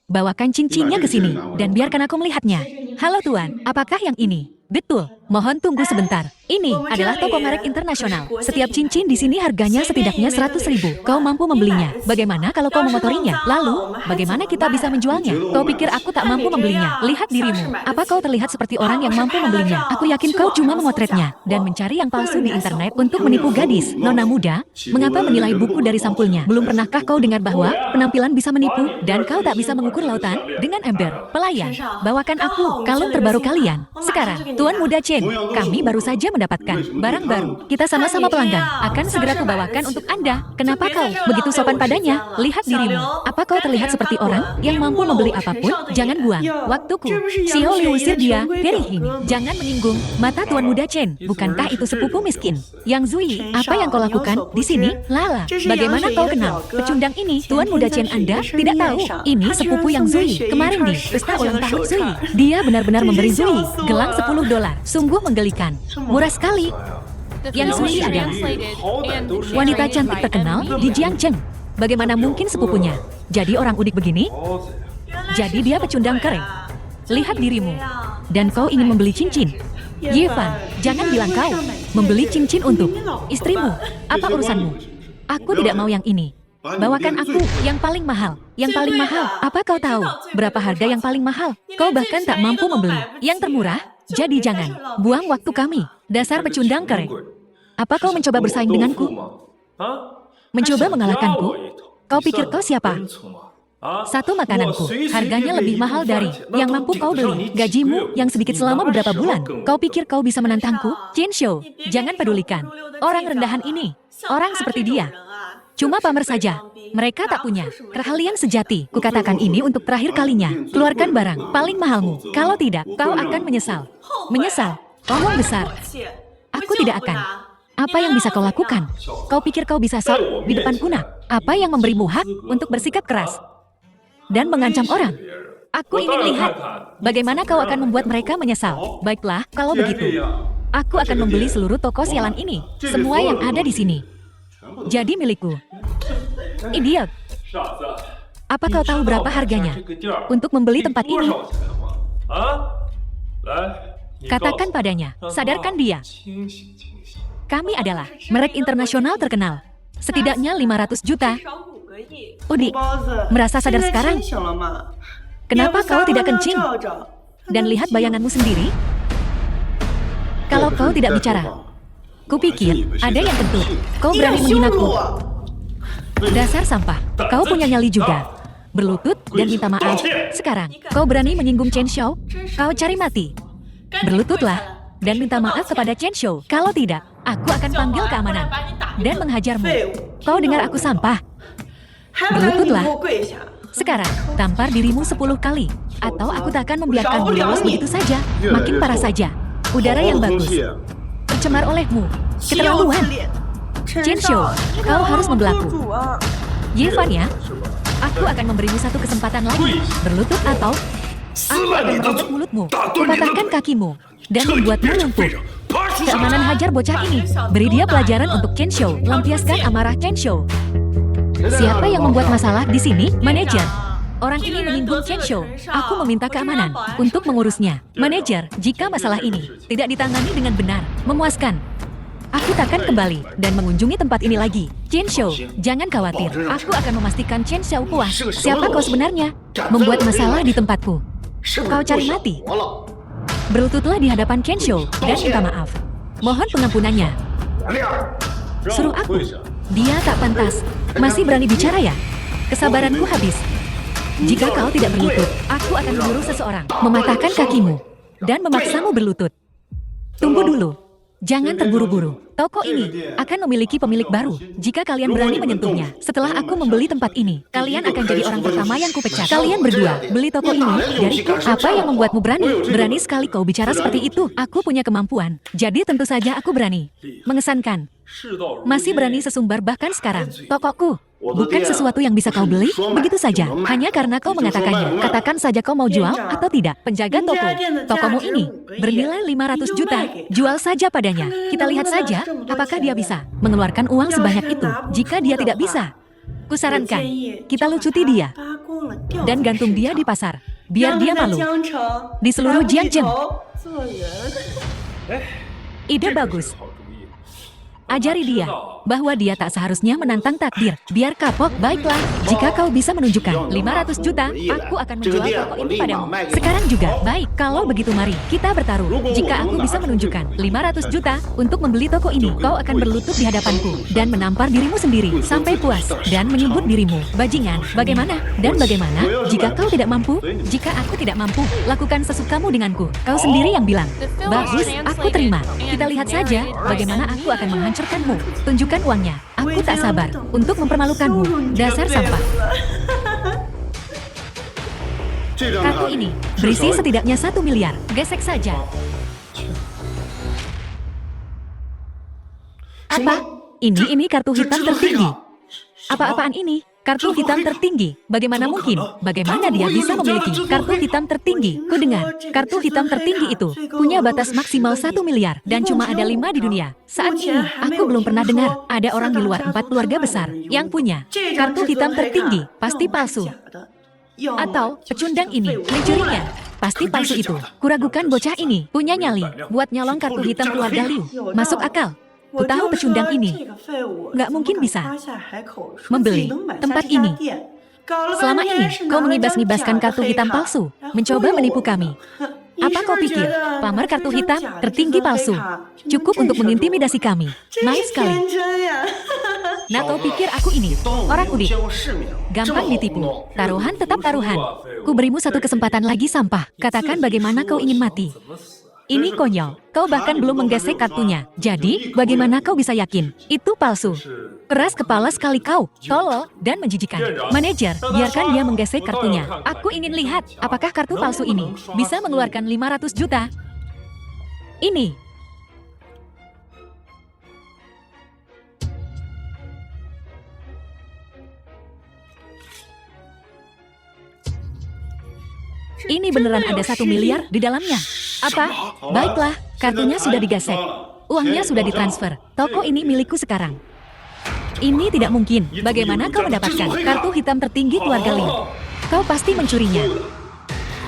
Bawakan cincinnya ke sini dan biarkan aku melihatnya. Halo Tuan, apakah yang ini? Betul, mohon tunggu sebentar. Ini adalah toko merek internasional. Setiap cincin di sini harganya setidaknya 100.000. Kau mampu membelinya. Bagaimana kalau kau mengotorinya? Lalu, bagaimana kita bisa menjualnya? Kau pikir aku tak mampu membelinya? Lihat dirimu. Apa kau terlihat seperti orang yang mampu membelinya? Aku yakin kau cuma memotretnya dan mencari yang palsu di internet untuk menipu gadis. Nona muda, mengapa menilai buku dari sampulnya? Belum pernahkah kau dengar bahwa penampilan bisa menipu dan kau tak bisa mengukur lautan dengan ember? Pelayan, bawakan aku kalung terbaru kalian. Sekarang, Tuan Muda Chen, kami baru saja mendapatkan barang baru. Kita sama-sama pelanggan. Akan segera kubawakan untuk Anda. Kenapa kau begitu sopan padanya? Lihat dirimu. Apa kau terlihat seperti orang yang mampu membeli apapun? Jangan buang waktuku. Xiao Liu usir dia dari ini. Jangan menyinggung mata Tuan Muda Chen. Bukankah itu sepupu miskin? Yang Zui, apa yang kau lakukan di sini? Lala, bagaimana kau kenal pecundang ini? Tuan Muda Chen Anda tidak tahu. Ini sepupu yang Zui. Kemarin di pesta ulang tahun Zui, dia benar-benar memberi Zui gelang $10. Sungguh menggelikan. Murah sekali. Yang Zui adalah wanita cantik terkenal di Jiangcheng. Bagaimana mungkin sepupunya jadi orang udik begini? Jadi dia pecundang kering. Lihat dirimu. Dan kau ingin membeli cincin. Yevan, jangan bilang kau membeli cincin untuk istrimu. Apa urusanmu? Aku tidak mau yang ini. Bawakan aku yang paling mahal. Yang paling mahal. Apa kau tahu berapa harga yang paling mahal? Kau bahkan tak mampu membeli yang termurah. Jadi jangan buang waktu kami. Dasar pecundang kering. Apa kau mencoba bersaing denganku? Mencoba mengalahkanku? Kau pikir kau siapa? Satu makananku, harganya lebih mahal dari yang mampu kau beli. Gajimu yang sedikit selama beberapa bulan. Kau pikir kau bisa menantangku? Chen Shou, jangan pedulikan orang rendahan ini. Orang seperti dia cuma pamer saja. Mereka tak punya keahlian sejati. Kukatakan ini untuk terakhir kalinya. Keluarkan barang paling mahalmu. Kalau tidak, kau akan menyesal. Menyesal? Omong besar. Aku tidak akan. Apa yang bisa kau lakukan? Kau pikir kau bisa sok di depan kunak? Apa yang memberimu hak untuk bersikap keras dan mengancam orang? Aku ingin lihat bagaimana kau akan membuat mereka menyesal. Baiklah, kalau begitu, aku akan membeli seluruh toko sialan ini. Semua yang ada di sini jadi milikku. Idiot. Apa kau tahu berapa harganya untuk membeli tempat ini? Katakan padanya, sadarkan dia. Kami adalah merek internasional terkenal. Setidaknya 500 juta. Udi, merasa sadar sekarang? Kenapa kau tidak kencing? Dan lihat bayanganmu sendiri? Kalau kau tidak bicara, kupikir ada yang kentut. Kau berani menghinaku. Dasar sampah. Kau punya nyali juga. Berlutut dan minta maaf. Sekarang, kau berani menyinggung Chen Shou? Kau cari mati. Berlututlah dan minta maaf kepada Chen Shou. Kalau tidak, aku akan panggil keamanan dan menghajarmu. Kau dengar aku sampah? Berlututlah. Sekarang, tampar dirimu 10 kali. Atau aku tak akan membiarkanmu lolos begitu saja. Makin parah saja. Udara yang bagus tercemar olehmu. Keterlaluan. Chen Shou, kau harus membelaku. Yevan ya, aku akan memberimu satu kesempatan lagi. Berlutut atau aku akan merobek mulutmu, patahkan kakimu, dan membuatmu lumpuh. Keamanan hajar bocah ini. Beri dia pelajaran untuk Chen Shou. Lampiaskan amarah Chen Shou. Siapa yang membuat masalah di sini? Manajer. Orang ini menyinggung Chen Shou. Aku meminta keamanan untuk mengurusnya. Manajer, jika masalah ini tidak ditangani dengan benar, memuaskan, aku takkan kembali dan mengunjungi tempat ini lagi. Chen Shou, jangan khawatir. Aku akan memastikan Chen Shou puas. Siapa kau sebenarnya? Membuat masalah di tempatku. Kau cari mati. Berlututlah di hadapan Chen Shou dan minta maaf. Mohon pengampunannya. Suruh aku. Dia tak pantas. Masih berani bicara ya? Kesabaranku habis. Jika kau tidak berlutut, aku akan menyuruh seseorang mematahkan kakimu dan memaksamu berlutut. Tunggu dulu. Jangan terburu-buru. Toko ini akan memiliki pemilik baru. Jika kalian berani menyentuhnya, setelah aku membeli tempat ini, kalian akan jadi orang pertama yang kupecat. Kalian berdua beli toko ini dariku. Apa yang membuatmu berani? Berani sekali kau bicara seperti itu. Aku punya kemampuan. Jadi tentu saja aku berani. Mengesankan. Masih berani sesumbar bahkan sekarang. Tokoku bukan sesuatu yang bisa kau beli begitu saja. Hanya karena kau mengatakannya. Katakan saja kau mau jual atau tidak. Penjaga toko. Tokomu ini bernilai 500 juta. Jual saja padanya. Kita lihat saja apakah dia bisa mengeluarkan uang sebanyak itu. Jika dia tidak bisa, kusarankan kita lucuti dia dan gantung dia di pasar. biar dia malu. Di seluruh Jiangzheng. Ide bagus. Ajari dia bahwa dia tak seharusnya menantang takdir. Biar kapok, baiklah. Jika kau bisa menunjukkan 500 juta, aku akan menjual toko ini padamu. Sekarang juga, baik. Kalau begitu mari, kita bertaruh. Jika aku bisa menunjukkan 500 juta untuk membeli toko ini, kau akan berlutut di hadapanku dan menampar dirimu sendiri sampai puas dan menyebut dirimu bajingan. Bagaimana? Dan bagaimana jika kau tidak mampu? Jika aku tidak mampu, lakukan sesukamu denganku. Kau sendiri yang bilang. Bagus, aku terima. Kita lihat saja bagaimana aku akan menghancurkanmu. Tunjukkan uangnya. Aku tak sabar untuk mempermalukanmu. Dasar sampah. Kartu ini berisi setidaknya 1 miliar. Gesek saja. Apa? Ini kartu hitam tertinggi. Apa-apaan ini? Kartu hitam tertinggi. Bagaimana mungkin? Bagaimana dia bisa memiliki kartu hitam tertinggi? Ku dengar, kartu hitam tertinggi itu punya batas maksimal 1 miliar dan cuma ada 5 di dunia. Saat ini, aku belum pernah dengar ada orang di luar 4 keluarga besar yang punya kartu hitam tertinggi. Pasti palsu. Atau pecundang ini mencurinya. Pasti palsu itu. Kuragukan bocah ini punya nyali buat nyolong kartu hitam keluarga Liu. Masuk akal. Ku tahu pecundang ini nggak mungkin bisa membeli tempat ini. Selama ini, kau mengibas-ngibaskan kartu hitam palsu, mencoba menipu kami. Apa kau pikir, pamer kartu hitam tertinggi palsu cukup untuk mengintimidasi kami? Naif sekali. Nah, kau pikir aku ini orang udik? Gampang ditipu. Taruhan tetap taruhan. Ku berimu satu kesempatan lagi sampah. Katakan bagaimana kau ingin mati. Ini konyol. Kau bahkan belum menggesek kartunya. Jadi, bagaimana kau bisa yakin itu palsu? Keras kepala sekali kau, tolol, dan menjijikan. Manajer, biarkan dia menggesek kartunya. Aku ingin lihat, apakah kartu palsu ini bisa mengeluarkan 500 juta? Ini. Ini beneran ada 1 miliar di dalamnya. Apa? Baiklah, kartunya sudah digesek. Uangnya sudah ditransfer. Toko ini milikku sekarang. Ini tidak mungkin. Bagaimana kau mendapatkan kartu hitam tertinggi keluarga Liu? Kau pasti mencurinya.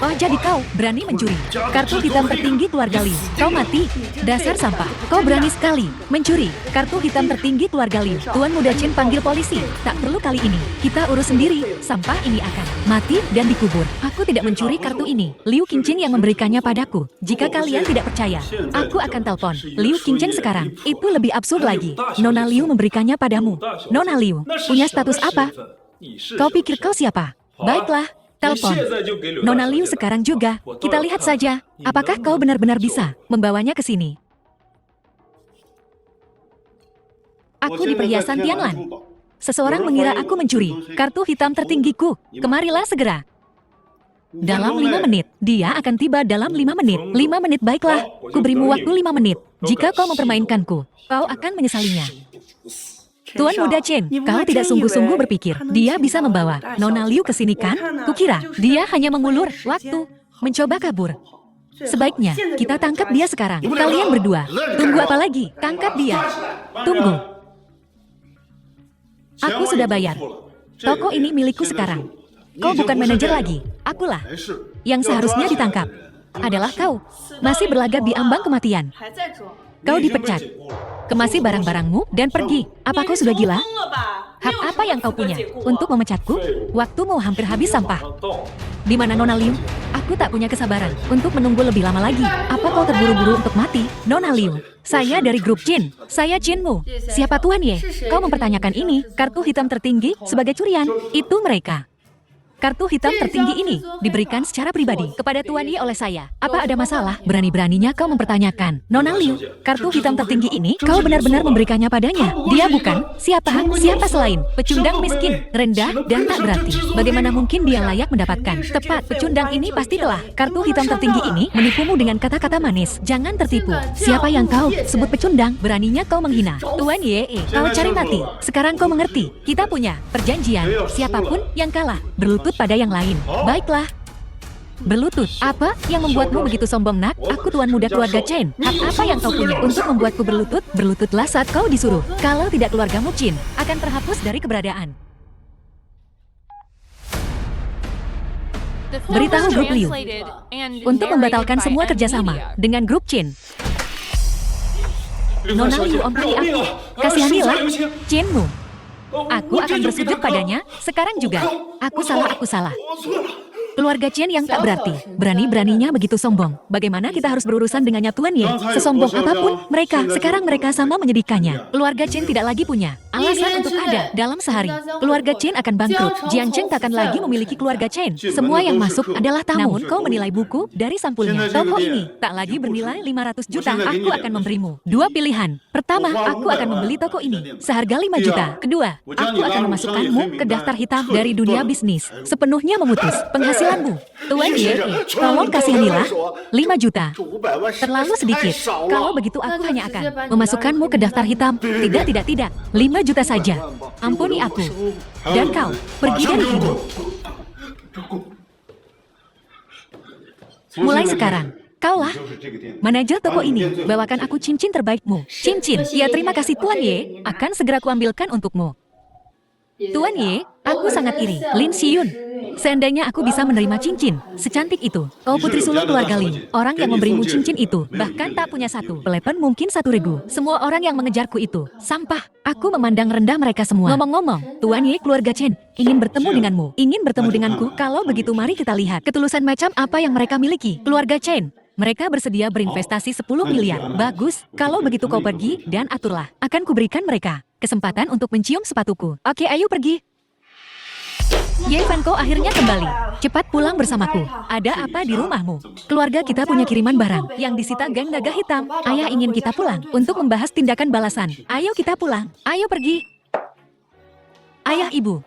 Oh, jadi kau berani mencuri kartu hitam tertinggi keluarga Liu. Kau mati. Dasar sampah. Kau berani sekali mencuri kartu hitam tertinggi keluarga Liu. Tuan Muda Chen panggil polisi. Tak perlu kali ini. Kita urus sendiri. Sampah ini akan mati dan dikubur. Aku tidak mencuri kartu ini. Liu Qingchen yang memberikannya padaku. Jika kalian tidak percaya, aku akan telepon Liu Qingchen sekarang. Itu lebih absurd lagi. Nona Liu memberikannya padamu. Nona Liu punya status apa? Kau pikir kau siapa? Baiklah. Telepon Nona Liu sekarang juga. Kita lihat saja, apakah kau benar-benar bisa membawanya ke sini. Aku di perhiasan Tianlan. Seseorang mengira aku mencuri kartu hitam tertinggiku. Kemarilah segera. Dalam 5 menit. Dia akan tiba dalam 5 menit. 5 menit baiklah. Ku berimu waktu 5 menit. Jika kau mempermainkanku, kau akan menyesalinya. Tuan Muda Chen, kau tidak sungguh-sungguh berpikir dia bisa membawa Nona Liu ke sini kan? Kukira dia hanya mengulur waktu, mencoba kabur. Sebaiknya kita tangkap dia sekarang. Kalian berdua, tunggu apa lagi? Tangkap dia. Tunggu. Aku sudah bayar. Toko ini milikku sekarang. Kau bukan manajer lagi. Akulah yang seharusnya ditangkap. Adalah kau. Masih berlagak di ambang kematian. Kau dipecat. Kemasi barang-barangmu dan pergi. Apa kau sudah gila? Hak apa yang kau punya untuk memecatku? Waktumu hampir habis sampah. Di mana Nona Liu? Aku tak punya kesabaran untuk menunggu lebih lama lagi. Apa kau terburu-buru untuk mati? Nona Liu, saya dari grup Jin. Saya Jinmu. Siapa Tuan Ye? Kau mempertanyakan ini, kartu hitam tertinggi sebagai curian. Itu mereka. Kartu hitam tertinggi ini diberikan secara pribadi kepada Tuan Ye oleh saya. Apa ada masalah? Berani-beraninya kau mempertanyakan. Nona Liu, kartu hitam tertinggi ini kau benar-benar memberikannya padanya. Dia bukan siapa selain pecundang miskin, rendah, dan tak berarti. Bagaimana mungkin dia layak mendapatkan? Tepat, pecundang ini pasti telah kartu hitam tertinggi ini menipumu dengan kata-kata manis. Jangan tertipu. Siapa yang kau sebut pecundang? Beraninya kau menghina Tuan Ye. Kau cari mati. Sekarang kau mengerti. Kita punya perjanjian. Siapapun yang kalah berlutut pada yang lain. Baiklah. Berlutut. Apa yang membuatmu begitu sombong, nak? Aku Tuan Muda keluarga Chen. Hak apa yang kau punya untuk membuatku berlutut? Berlututlah saat kau disuruh. Kalau tidak, keluargamu Qin akan terhapus dari keberadaan. Beritahu grup Liu untuk membatalkan semua kerjasama dengan grup Chen. Nona Liu ompali aku. Kasihanilah Chenmu. Aku akan bersujud padanya sekarang juga. Aku salah. Keluarga Chen yang tak berarti, berani-beraninya begitu sombong. Bagaimana kita harus berurusan dengannya Tuan Ye? Sesombong apapun mereka, sekarang mereka sama menyedihkannya. Keluarga Chen tidak lagi punya alasan untuk ada dalam sehari. Keluarga Chen akan bangkrut. Jiang Cheng takkan lagi memiliki keluarga Chen. Semua yang masuk adalah tamu. Namun kau menilai buku dari sampulnya. Toko ini tak lagi bernilai 500 juta. Aku akan memberimu dua pilihan. Pertama, aku akan membeli toko ini seharga 5 juta. Kedua, aku akan memasukkanmu ke daftar hitam dari dunia bisnis. Sepenuhnya memutus penghasilanmu. Tuan Ye, tolong kasihanilah 5 juta. Terlalu sedikit. Kalau begitu aku hanya akan memasukkanmu ke daftar hitam. Tidak. 5 juta saja. Ampuni aku. Dan kau, pergi dari sini. Mulai sekarang, kaulah manajer toko ini. Bawakan aku cincin terbaikmu. Cincin. Ya terima kasih Tuan Ye. Akan segera kuambilkan untukmu. Tuan Ye, aku sangat iri. Lin Xiyun. Seandainya aku bisa menerima cincin secantik itu. Kau putri sulung keluarga Lin. Orang yang memberimu cincin itu bahkan tak punya satu. Pelepon mungkin 1 regu. Semua orang yang mengejarku itu sampah. Aku memandang rendah mereka semua. Ngomong-ngomong, Tuan Ye keluarga Chen ingin bertemu denganmu. Ingin bertemu denganku. Kalau begitu mari kita lihat ketulusan macam apa yang mereka miliki. Keluarga Chen. Mereka bersedia berinvestasi 10 miliar. Bagus, kalau begitu kau pergi dan aturlah. Akan kuberikan mereka kesempatan untuk mencium sepatuku. Oke, ayo pergi. Ye Fanko akhirnya kembali. Cepat pulang bersamaku. Ada apa di rumahmu? Keluarga kita punya kiriman barang yang disita geng naga hitam. Ayah ingin kita pulang untuk membahas tindakan balasan. Ayo kita pulang. Ayo pergi. Ayah, ibu.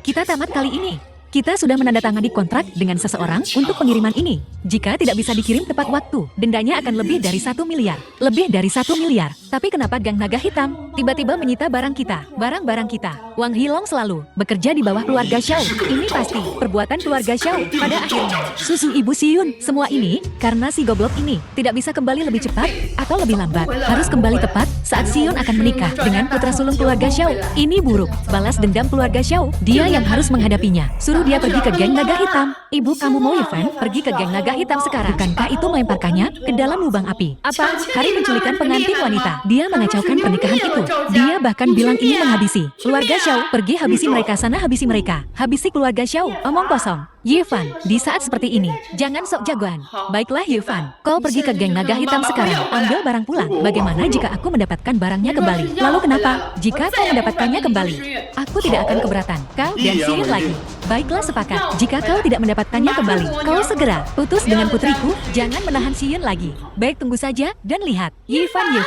Kita tamat kali ini. Kita sudah menandatangani kontrak dengan seseorang untuk pengiriman ini. Jika tidak bisa dikirim tepat waktu, dendanya akan lebih dari 1 miliar. Lebih dari 1 miliar. Tapi kenapa Gang Naga Hitam tiba-tiba menyita barang kita, barang-barang kita? Wang Hilong selalu bekerja di bawah keluarga Xiao. Ini pasti perbuatan keluarga Xiao. Pada akhirnya, susu Ibu Xiyun. Semua ini karena si goblok ini tidak bisa kembali lebih cepat atau lebih lambat. Harus kembali tepat saat Xiyun akan menikah dengan putra sulung keluarga Xiao. Ini buruk. Balas dendam keluarga Xiao. Dia yang harus menghadapinya. Suruh dia pergi ke geng naga hitam. Ibu, kamu mau Yifan pergi ke geng naga hitam sekarang? Bukankah itu melemparkannya ke dalam lubang api? Apa? Hari menculikan pengantin wanita. Dia mengacaukan pernikahan itu. Dia bahkan bilang ini menghabisi keluarga Xiao. Pergi habisi mereka sana, habisi mereka. Habisi keluarga Xiao. Omong kosong. Yifan, di saat seperti ini, jangan sok jagoan. Baiklah Yifan, kau pergi ke geng naga hitam sekarang. Ambil barang pulang. Bagaimana jika aku mendapatkan barangnya kembali? Lalu kenapa? Jika kau mendapatkannya kembali, aku tidak akan keberatan. Kau dan Xiyun lagi. Baiklah sepakat. Jika kau tidak mendapatkannya kembali, kau segera putus dengan putriku. Jangan menahan Xiyun lagi. Baik, tunggu saja dan lihat. Yifan.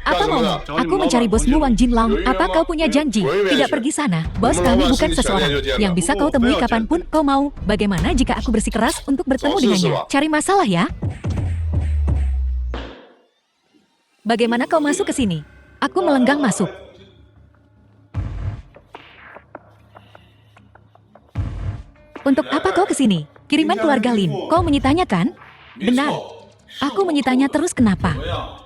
Apa maumu? Aku mencari bosmu Wang Jinlong. Apa kau punya janji? Tidak pergi sana. Bos kami bukan seseorang yang bisa kau temui kapanpun kau mau. Bagaimana jika aku bersikeras untuk bertemu dengannya? Cari masalah ya? Bagaimana kau masuk ke sini? Aku melenggang masuk. Untuk apa kau ke sini? Kiriman keluarga Lin. Kau menyitanya kan? Benar. Aku menyitanya terus kenapa?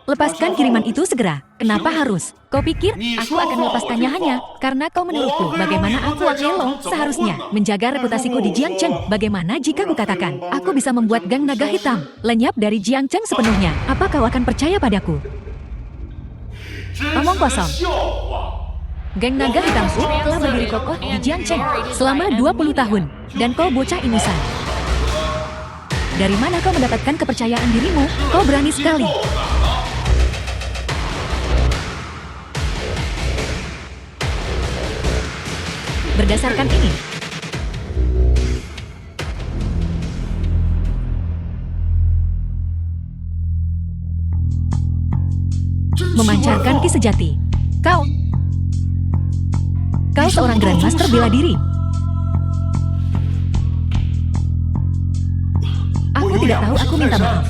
Lepaskan kiriman itu segera. Kenapa harus? Kau pikir aku akan melepaskannya hanya karena kau menurutku bagaimana aku Wang Helong seharusnya menjaga reputasiku di Jiangcheng? Bagaimana jika kukatakan aku bisa membuat Gang Naga Hitam lenyap dari Jiangcheng sepenuhnya? Apa kau akan percaya padaku? Omong kosong. Geng Naga Hitamku telah berdiri kokoh di Jiangcheng selama 20 tahun. Dan kau bocah ingusan. Dari mana kau mendapatkan kepercayaan dirimu? Kau berani sekali. Berdasarkan ini, memancarkan ki sejati. Kau seorang Grandmaster bela diri. Aku tidak tahu, aku minta maaf.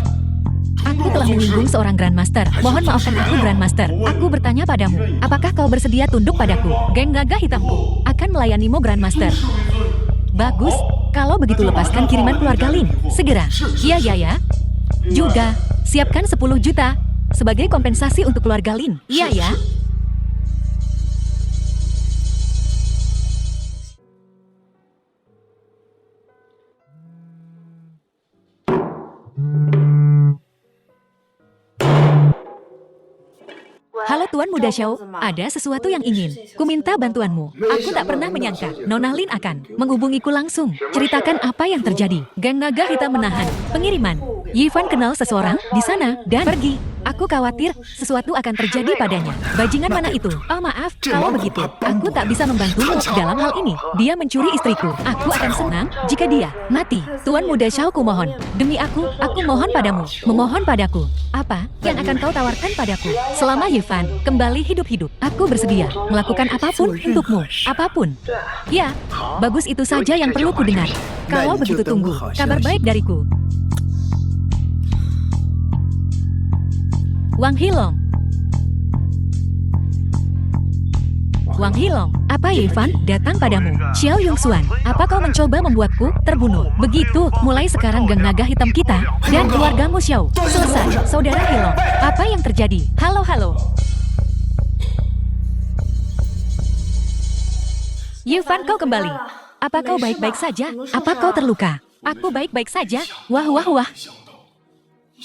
Aku telah menyinggung seorang Grandmaster. Mohon maafkan aku, Grandmaster. Aku bertanya padamu, apakah kau bersedia tunduk padaku? Geng Naga Hitamku akan melayanimu, Grandmaster. Bagus, kalau begitu lepaskan kiriman keluarga Lin. Segera. Ya. Juga, siapkan 10 juta sebagai kompensasi untuk keluarga Lin. Iya ya. Halo Tuan Muda Xiao, ada sesuatu yang ingin ku minta bantuanmu. Aku tak pernah menyangka Nona Lin akan menghubungiku langsung. Ceritakan apa yang terjadi. Geng Naga Hitam menahan pengiriman. Yifan kenal seseorang di sana dan pergi. Aku khawatir sesuatu akan terjadi padanya. Bajingan mana itu? Oh maaf, kalau begitu, aku tak bisa membantumu dalam hal ini. Dia mencuri istriku. Aku akan senang jika dia mati. Tuan Muda Xiao, ku mohon. Demi aku mohon padamu. Memohon padaku. Apa yang akan kau tawarkan padaku? Selama Yifan kembali hidup-hidup, aku bersedia melakukan apapun untukmu. Apapun. Ya, bagus, itu saja yang perlu ku dengar. Kalau begitu tunggu kabar baik dariku. Wang Hilong. Wang Hilong, apa Yifan datang padamu? Xiao Yongxuan, apa kau mencoba membuatku terbunuh? Begitu, mulai sekarang Geng Naga Hitam kita dan keluargamu Xiao selesai. Saudara Hilong, apa yang terjadi? Halo. Yifan, kau kembali. Apa kau baik-baik saja? Apa kau terluka? Aku baik-baik saja. Wah.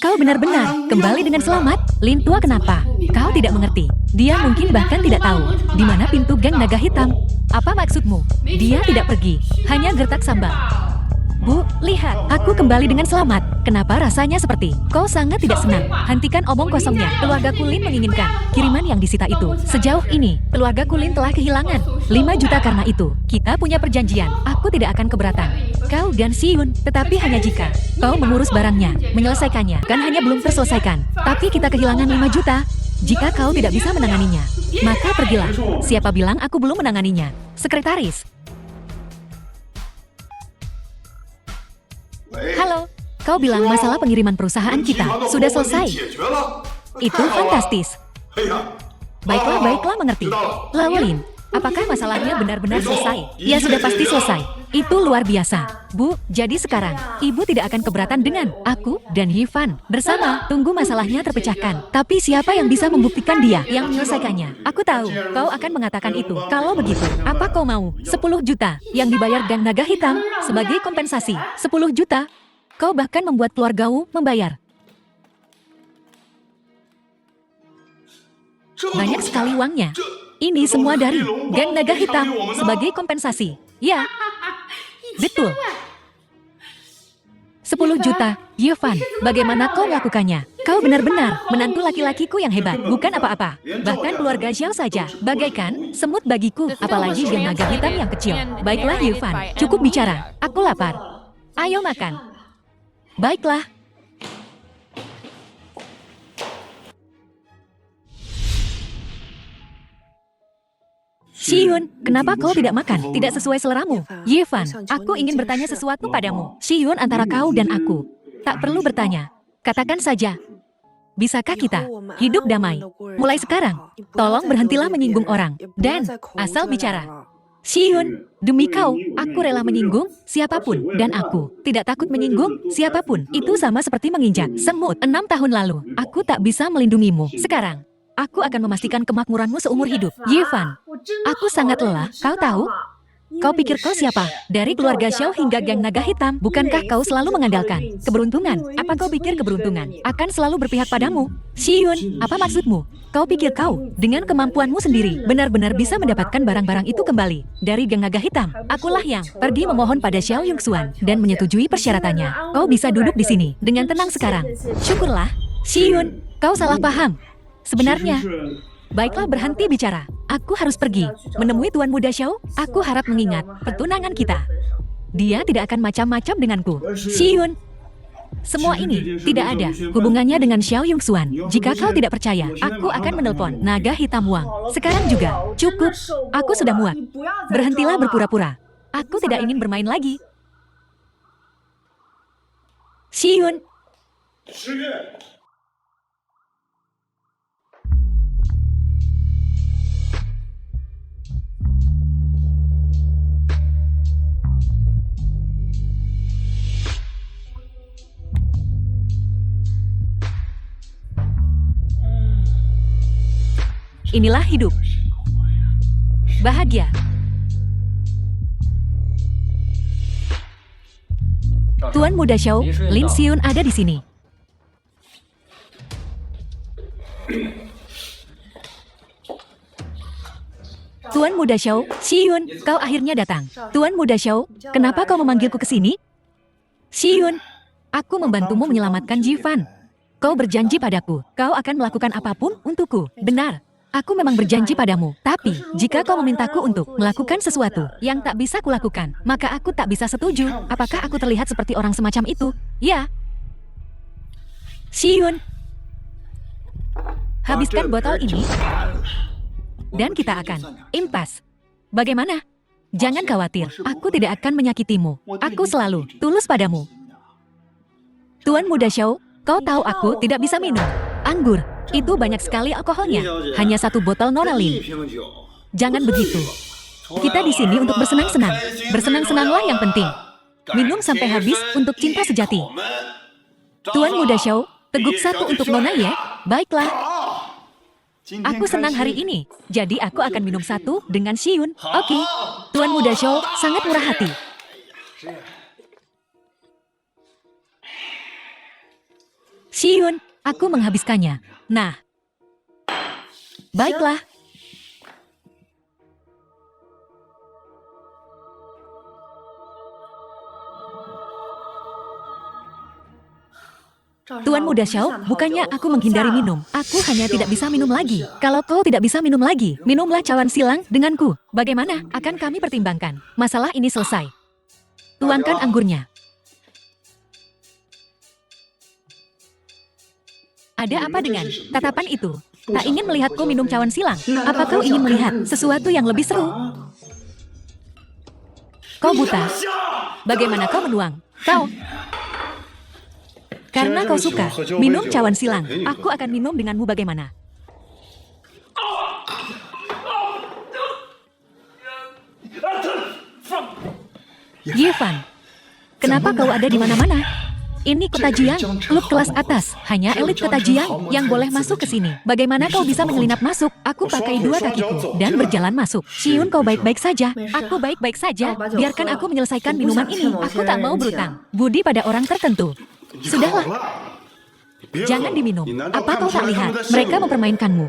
Kau benar-benar kembali dengan selamat. Lin Tua, kenapa? Kau tidak mengerti. Dia mungkin bahkan tidak tahu di mana pintu Geng Naga Hitam. Apa maksudmu? Dia tidak pergi, hanya gertak sambal. Bu, lihat, aku kembali dengan selamat. Kenapa rasanya seperti kau sangat tidak senang? Hentikan omong kosongnya. Keluarga Kulin menginginkan kiriman yang disita itu. Sejauh ini, keluarga Kulin telah kehilangan 5 juta karena itu. Kita punya perjanjian. Aku tidak akan keberatan. Kau dan Siyun, tetapi hanya jika kau mengurus barangnya, menyelesaikannya. Kan hanya belum terselesaikan. Tapi kita kehilangan 5 juta. Jika kau tidak bisa menanganinya, maka pergilah. Siapa bilang aku belum menanganinya? Sekretaris. Halo, kau bilang masalah pengiriman perusahaan kita sudah selesai. Itu fantastis. Baiklah, mengerti. Lawalin, apakah masalahnya benar-benar selesai? Ya, sudah pasti selesai. Itu luar biasa. Bu, jadi sekarang, Ibu tidak akan keberatan dengan aku dan Yifan bersama. Tunggu masalahnya terpecahkan. Tapi siapa yang bisa membuktikan dia yang menyelesaikannya? Aku tahu, kau akan mengatakan itu. Kalau begitu, apa kau mau? 10 juta yang dibayar Geng Naga Hitam sebagai kompensasi. 10 juta? Kau bahkan membuat keluargamu membayar. Banyak sekali uangnya. Ini semua dari Geng Naga Hitam sebagai kompensasi. Ya, betul. 10 juta, Yifan, bagaimana kau melakukannya? Kau benar-benar menantu laki-lakiku yang hebat, bukan apa-apa. Bahkan keluarga Xiao saja, bagaikan semut bagiku, apalagi Geng Naga Hitam yang kecil. Baiklah Yifan, cukup bicara, aku lapar. Ayo makan. Baiklah. Siyun, kenapa kau tidak makan? Tidak sesuai seleramu. Yifan, aku ingin bertanya sesuatu padamu. Siyun, antara kau dan aku, tak perlu bertanya. Katakan saja. Bisakah kita hidup damai? Mulai sekarang, tolong berhentilah menyinggung orang. Dan asal bicara. Siyun, demi kau, aku rela menyinggung siapapun. Dan aku tidak takut menyinggung siapapun. Itu sama seperti menginjak semut. 6 tahun lalu, aku tak bisa melindungimu. Sekarang, aku akan memastikan kemakmuranmu seumur hidup. Yifan, aku sangat lelah, kau tahu? Kau pikir kau siapa? Dari keluarga Xiao hingga Geng Naga Hitam, bukankah kau selalu mengandalkan keberuntungan? Apa kau pikir keberuntungan akan selalu berpihak padamu? Siyun, apa maksudmu? Kau pikir kau, dengan kemampuanmu sendiri, benar-benar bisa mendapatkan barang-barang itu kembali dari Geng Naga Hitam? Akulah yang pergi memohon pada Xiao Yongxuan dan menyetujui persyaratannya. Kau bisa duduk di sini dengan tenang sekarang. Syukurlah. Siyun, kau salah paham. Sebenarnya, baiklah, berhenti bicara. Aku harus pergi menemui Tuan Muda Xiao. Aku harap mengingat pertunangan kita. Dia tidak akan macam-macam denganku. Siyun, semua ini tidak ada hubungannya dengan Xiao Yongxuan. Jika kau tidak percaya, aku akan menelpon Naga Hitam Wang. Sekarang juga, cukup. Aku sudah muak. Berhentilah berpura-pura. Aku tidak ingin bermain lagi. Siyun. Inilah hidup. Bahagia. Tuan Muda Xiao, Lin Siyun ada di sini. Tuan Muda Xiao, Xiyun, kau akhirnya datang. Tuan Muda Xiao, kenapa kau memanggilku ke sini? Xiyun, aku membantumu menyelamatkan Jifan. Kau berjanji padaku, kau akan melakukan apapun untukku. Benar, aku memang berjanji padamu. Tapi, jika kau memintaku untuk melakukan sesuatu yang tak bisa kulakukan, maka aku tak bisa setuju. Apakah aku terlihat seperti orang semacam itu? Ya. Xiyun, habiskan botol ini, dan kita akan impas. Bagaimana? Jangan khawatir, aku tidak akan menyakitimu. Aku selalu tulus padamu. Tuan Muda Xiao, kau tahu aku tidak bisa minum anggur. Itu banyak sekali alkoholnya. Hanya 1 botol Nonalin. Jangan begitu. Kita di sini untuk bersenang-senang. Bersenang-senanglah yang penting. Minum sampai habis untuk cinta sejati. Tuan Muda Xiao, teguk 1 untuk Nona ya? Baiklah. Aku senang hari ini, jadi aku akan minum 1 dengan Xiyun. Oke. Tuan Muda Xiao sangat murah hati. Xiyun, aku menghabiskannya. Nah. Baiklah. Tuan Muda Xiao, bukannya aku menghindari minum. Aku hanya tidak bisa minum lagi. Kalau kau tidak bisa minum lagi, minumlah cawan silang denganku. Bagaimana? Akan kami pertimbangkan. Masalah ini selesai. Tuangkan anggurnya. Ada apa dengan tatapan itu? Tak ingin melihatku minum cawan silang. Apa kau ingin melihat sesuatu yang lebih seru? Kau buta. Bagaimana kau menuang? Kau. Karena kau suka minum cawan silang, aku akan minum denganmu bagaimana? Yifan, kenapa kau ada di mana-mana? Ini kota Jiang, klub kelas atas. Hanya elit kota Jiang yang boleh masuk ke sini. Bagaimana kau bisa menyelinap masuk? Aku pakai 2 kakiku dan berjalan masuk. Xiyun, kau baik-baik saja. Aku baik-baik saja. Biarkan aku menyelesaikan minuman ini. Aku tak mau berutang budi pada orang tertentu. Sudahlah. Jangan diminum. Apa kau tak lihat? Mereka mempermainkanmu.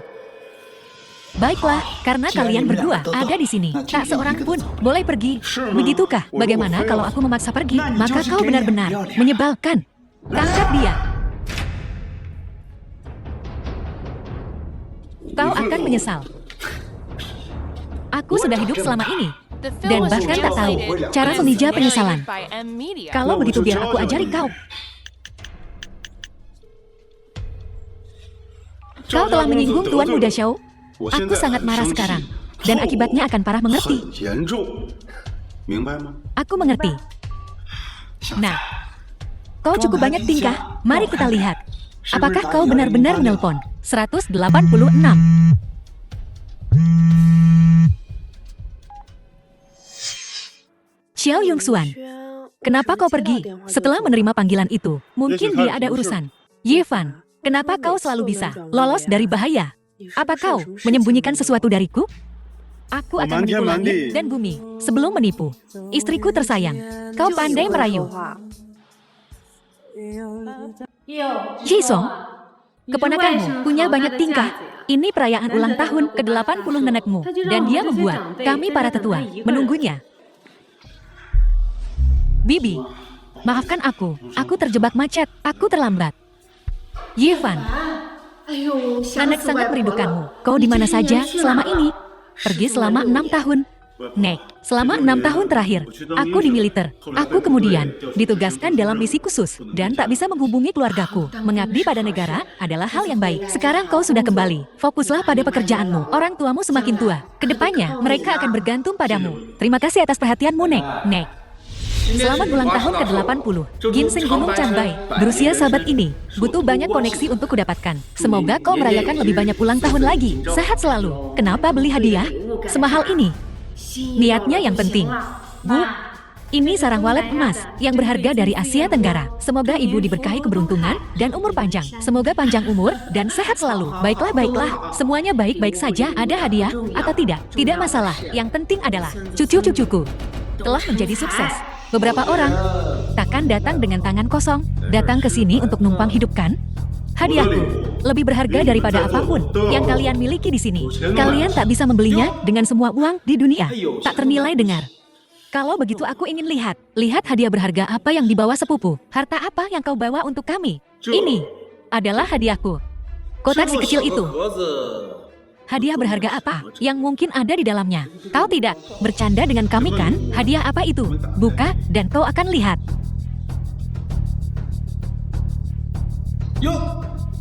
Baiklah, karena kalian berdua ada di sini. Tak seorang pun boleh pergi. Begitukah? Bagaimana kalau aku memaksa pergi? Maka kau benar-benar menyebalkan. Tangkap dia. Kau akan menyesal. Aku sudah hidup selama ini. Dan bahkan tak tahu cara memija penyesalan. Kalau begitu biar aku ajari kau. Kau telah menyinggung Tuan Muda Xiao. Aku sangat marah sekarang. Dan akibatnya akan parah, mengerti? Aku mengerti. Nah, kau cukup banyak tingkah. Mari kita lihat. Apakah kau benar-benar menelpon? 186. Xiao Yongxuan, kenapa kau pergi setelah menerima panggilan itu? Mungkin dia ada urusan. Yifan, kenapa kau selalu bisa lolos dari bahaya? Apa kau menyembunyikan sesuatu dariku? Aku akan menipu langit dan bumi sebelum menipu istriku tersayang. Kau pandai merayu. Jisong, keponakanmu punya banyak tingkah. Ini perayaan ulang tahun ke-80 nenekmu. Dan dia membuat kami para tetua menunggunya. Bibi, maafkan aku. Aku terjebak macet. Aku terlambat. Yifan, Nanek sangat merindukanmu. Kau di mana saja selama ini? Pergi selama 6 tahun. Nek, selama 6 tahun terakhir, aku di militer. Aku kemudian ditugaskan dalam misi khusus dan tak bisa menghubungi keluargaku. Mengabdi pada negara adalah hal yang baik. Sekarang kau sudah kembali. Fokuslah pada pekerjaanmu. Orang tuamu semakin tua. Kedepannya, mereka akan bergantung padamu. Terima kasih atas perhatianmu, Nek. Nek. Selamat ulang tahun ke-80. Ginseng Gunung Chanbai. Berusia sahabat ini, butuh banyak koneksi untuk kudapatkan. Semoga kau merayakan lebih banyak ulang tahun lagi. Sehat selalu. Kenapa beli hadiah semahal ini? Niatnya yang penting. Bu, ini sarang walet emas yang berharga dari Asia Tenggara. Semoga ibu diberkahi keberuntungan dan umur panjang. Semoga panjang umur dan sehat selalu. Baiklah, baiklah. Semuanya baik-baik saja. Ada hadiah atau tidak? Tidak masalah. Yang penting adalah cucu-cucuku telah menjadi sukses. Beberapa orang takkan datang dengan tangan kosong, datang ke sini untuk numpang hidup kan? Hadiahku lebih berharga daripada apapun yang kalian miliki di sini. Kalian tak bisa membelinya dengan semua uang di dunia. Tak ternilai dengar. Kalau begitu aku ingin lihat hadiah berharga apa yang dibawa sepupu. Harta apa yang kau bawa untuk kami? Ini adalah hadiahku. Kotak si kecil itu. Hadiah berharga apa yang mungkin ada di dalamnya? Kau tidak bercanda dengan kami kan? Hadiah apa itu? Buka dan kau akan lihat.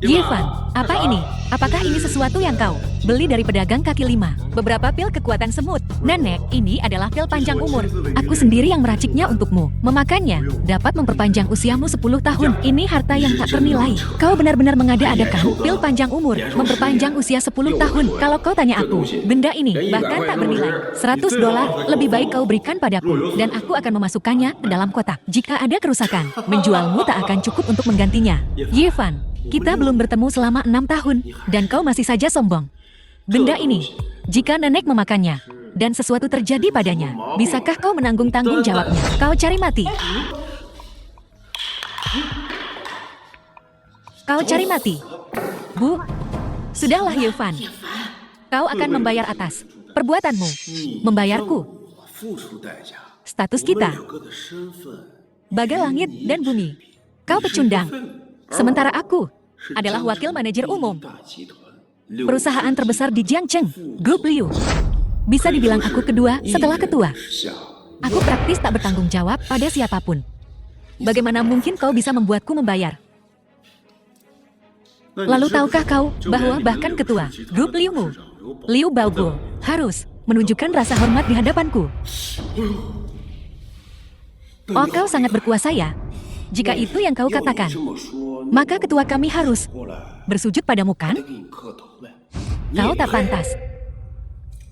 Yifan, apa ini? Apakah ini sesuatu yang kau beli dari pedagang kaki lima? Beberapa pil kekuatan semut. Nenek, ini adalah pil panjang umur. Aku sendiri yang meraciknya untukmu. Memakannya dapat memperpanjang usiamu 10 tahun. Ini harta yang tak ternilai. Kau benar-benar mengada-adakan pil panjang umur, memperpanjang usia 10 tahun. Kalau kau tanya aku, benda ini bahkan tak bernilai $100. Lebih baik kau berikan padaku, dan aku akan memasukkannya ke dalam kotak. Jika ada kerusakan, menjualmu tak akan cukup untuk menggantinya. Yifan, kita belum bertemu selama 6 tahun, dan kau masih saja sombong. Benda ini, jika nenek memakannya, dan sesuatu terjadi padanya, bisakah kau menanggung tanggung jawabnya? Kau cari mati. Kau cari mati. Bu, sudahlah Yifan. Kau akan membayar atas perbuatanmu. Membayarku. Status kita bagai langit dan bumi. Kau pecundang. Sementara aku adalah wakil manajer umum perusahaan terbesar di Jiangcheng, Grup Liu. Bisa dibilang aku kedua setelah ketua. Aku praktis tak bertanggung jawab pada siapapun. Bagaimana mungkin kau bisa membuatku membayar? Lalu tahukah kau bahwa bahkan ketua Grup Liu-mu, Liu Baoguo, harus menunjukkan rasa hormat di hadapanku? Oh, kau sangat berkuasa ya? Jika itu yang kau katakan, maka ketua kami harus bersujud padamu kan? Kau tak pantas.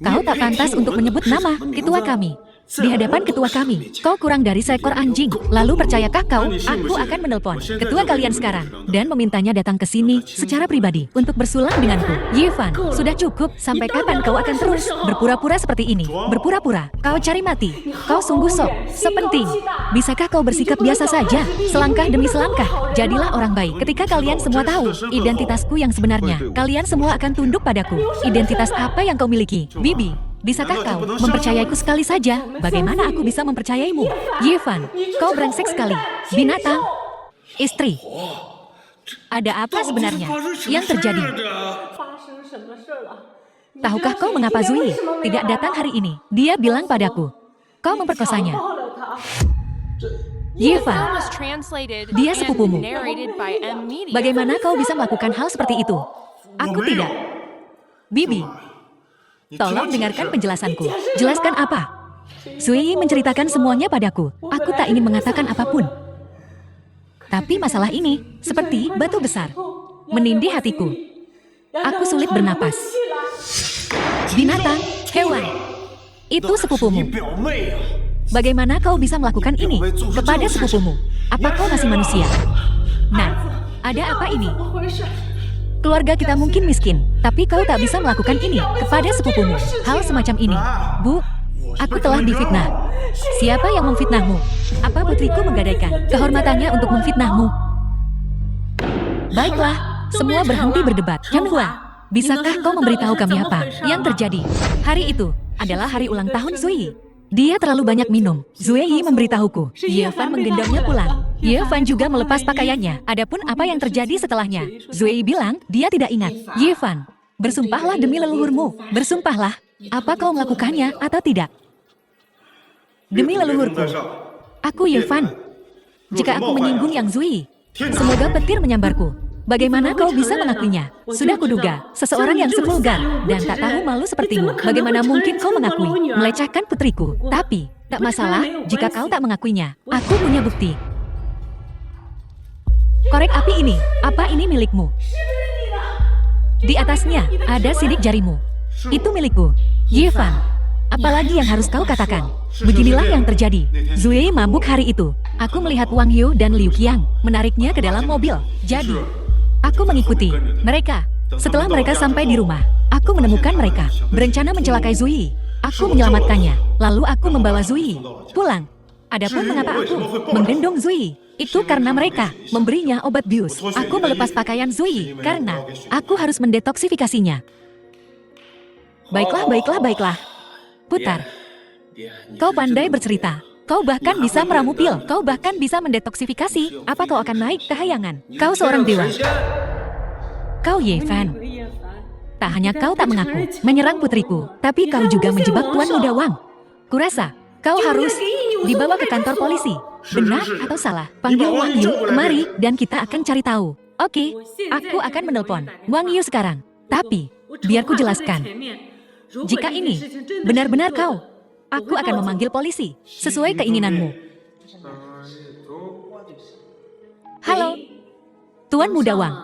Kau tak pantas untuk menyebut nama ketua kami. Di hadapan ketua kami, kau kurang dari seekor anjing. Lalu percayakah kau, aku akan menelpon ketua kalian sekarang dan memintanya datang ke sini secara pribadi untuk bersulang denganku. Yifan, sudah cukup. Sampai kapan kau akan terus berpura-pura seperti ini? Berpura-pura, kau cari mati. Kau sungguh sepenting. Bisakah kau bersikap biasa saja, selangkah demi selangkah? Jadilah orang baik. Ketika kalian semua tahu identitasku yang sebenarnya, kalian semua akan tunduk padaku. Identitas apa yang kau miliki, Bibi? Bisakah kau mempercayaiku sekali saja? Bagaimana aku bisa mempercayaimu? Yifan, kau brengsek sekali. Binatang. Istri. Ada apa sebenarnya yang terjadi? Tahukah kau mengapa Zui tidak datang hari ini? Dia bilang padaku, kau memperkosanya. Yifan, dia sepupumu. Bagaimana kau bisa melakukan hal seperti itu? Aku tidak. Bibi, tolong dengarkan penjelasanku. Jelaskan apa? Zui menceritakan semuanya padaku. Aku tak ingin mengatakan apapun. Tapi masalah ini seperti batu besar menindih hatiku. Aku sulit bernapas. Binatang, hewan, itu sepupumu. Bagaimana kau bisa melakukan ini kepada sepupumu? Apa kau masih manusia? Nah, ada apa ini? Keluarga kita mungkin miskin, tapi kau tak bisa melakukan ini kepada sepupumu. Hal semacam ini. Bu, aku telah difitnah. Siapa yang memfitnahmu? Apa putriku menggadaikan kehormatannya untuk memfitnahmu? Baiklah, semua berhenti berdebat. Yanhua, bisakah kau memberitahu kami apa yang terjadi? Hari itu adalah hari ulang tahun Zui. Dia terlalu banyak minum. Zui memberitahuku. Yifan menggendongnya pulang. Yifan juga melepas pakaiannya. Adapun apa yang terjadi setelahnya, Zui bilang dia tidak ingat. Yifan, bersumpahlah demi leluhurmu. Bersumpahlah. Apa kau melakukannya atau tidak? Demi leluhurku. Aku Yifan. Jika aku menyinggung Yang Zui, semoga petir menyambarku. Bagaimana kau bisa mengakuinya? Sudah kuduga, seseorang yang sevulgar dan tak tahu malu sepertimu. Bagaimana mungkin kau mengakui melecehkan putriku? Tapi, tak masalah jika kau tak mengakuinya. Aku punya bukti. Korek api ini, apa ini milikmu? Di atasnya ada sidik jarimu. Itu milikku. Yifan, apalagi yang harus kau katakan? Beginilah yang terjadi. Zui mabuk hari itu. Aku melihat Wang Yu dan Liu Qiang menariknya ke dalam mobil. Jadi, aku mengikuti mereka. Setelah mereka sampai di rumah, aku menemukan mereka berencana mencelakai Zui. Aku menyelamatkannya. Lalu aku membawa Zui pulang. Adapun mengapa aku menggendong Zui, itu karena mereka memberinya obat bius. Aku melepas pakaian Zui karena aku harus mendetoksifikasinya. Baiklah. Putar. Kau pandai bercerita. Kau bahkan bisa meramu pil. Kau bahkan bisa mendetoksifikasi. Apa kau akan naik ke hayangan? Kau seorang dewa. Kau Ye Fan. Tak hanya kau tak mengaku menyerang putriku, tapi kau juga menjebak Tuan Muda Wang. Kurasa kau harus dibawa ke kantor polisi. Benar atau salah? Panggil Wang Yu kemari dan kita akan cari tahu. Oke, aku akan menelpon Wang Yu sekarang. Tapi, biar ku jelaskan. Jika ini benar-benar kau, aku akan memanggil polisi sesuai keinginanmu. Halo, Tuan Muda Wang.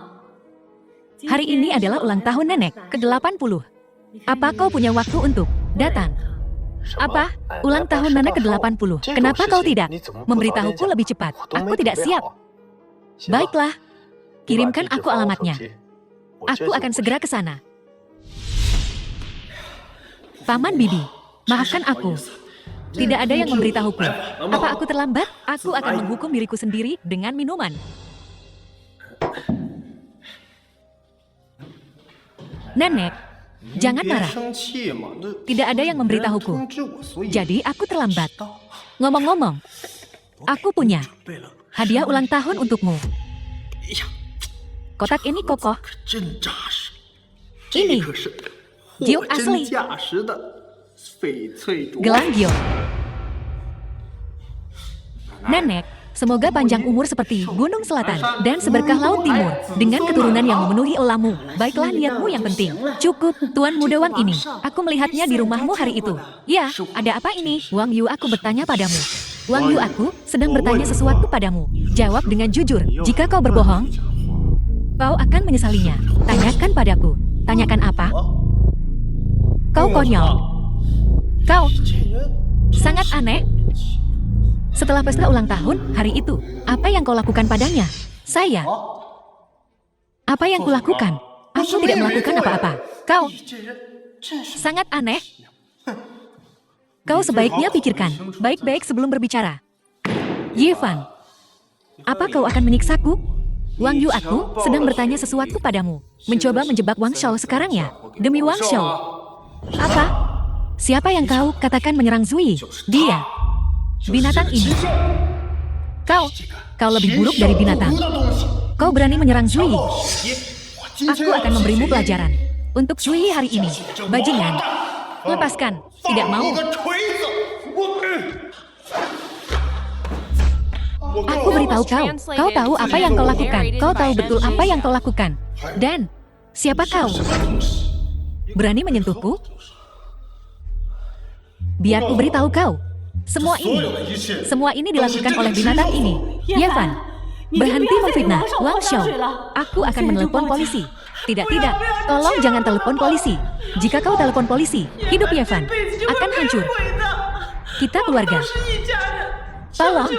Hari ini adalah ulang tahun nenek ke-80. Apa kau punya waktu untuk datang? Apa? Ulang tahun nenek ke-80. Kenapa kau tidak memberitahuku lebih cepat? Aku tidak siap. Baiklah, kirimkan aku alamatnya. Aku akan segera ke sana. Paman Bibi, maafkan aku. Tidak ada yang memberitahuku. Apa aku terlambat? Aku akan menghukum diriku sendiri dengan minuman. Nenek, jangan marah. Tidak ada yang memberitahuku. Jadi aku terlambat. Ngomong-ngomong, aku punya hadiah ulang tahun untukmu. Kotak ini kokoh. Ini giok asli. Gelang giok. Nenek, semoga panjang umur seperti Gunung Selatan dan seberkah Laut Timur dengan keturunan yang memenuhi elamu. Baiklah niatmu yang penting. Cukup, Tuan Muda Wang ini. Aku melihatnya di rumahmu hari itu. Ya, ada apa ini? Wang Yu, aku bertanya padamu. Wang Yu, aku sedang bertanya sesuatu padamu. Jawab dengan jujur. Jika kau berbohong, kau akan menyesalinya. Tanyakan padaku. Tanyakan apa? Kau konyol. Kau sangat aneh. Setelah pesta ulang tahun, hari itu, apa yang kau lakukan padanya? Saya. Apa yang kulakukan? Aku tidak melakukan apa-apa. Kau sangat aneh. Kau sebaiknya pikirkan baik-baik sebelum berbicara. Ye Fan, apa kau akan menyiksaku? Wang Yu, aku sedang bertanya sesuatu padamu. Mencoba menjebak Wang Shao sekarang ya? Demi Wang Shao. Apa? Siapa yang kau katakan menyerang Zui? Dia. Binatang ini. Kau lebih buruk dari binatang. Kau berani menyerang Zui. Aku akan memberimu pelajaran. Untuk Zui hari ini. Bajingan. Lepaskan. Tidak mau. Aku beritahu kau. Kau tahu apa yang kau lakukan. Kau tahu betul apa yang kau lakukan. Dan, siapa kau? Berani menyentuhku? Biar ku beritahu kau. Semua ini dilakukan oleh binatang ini. Ye Fan, berhenti memfitnah Wang Shao. Aku akan menelepon polisi. Tidak. Tolong jangan telepon polisi. Jika kau telepon polisi, hidup Ye Fan akan hancur. Kita keluarga. Tolong,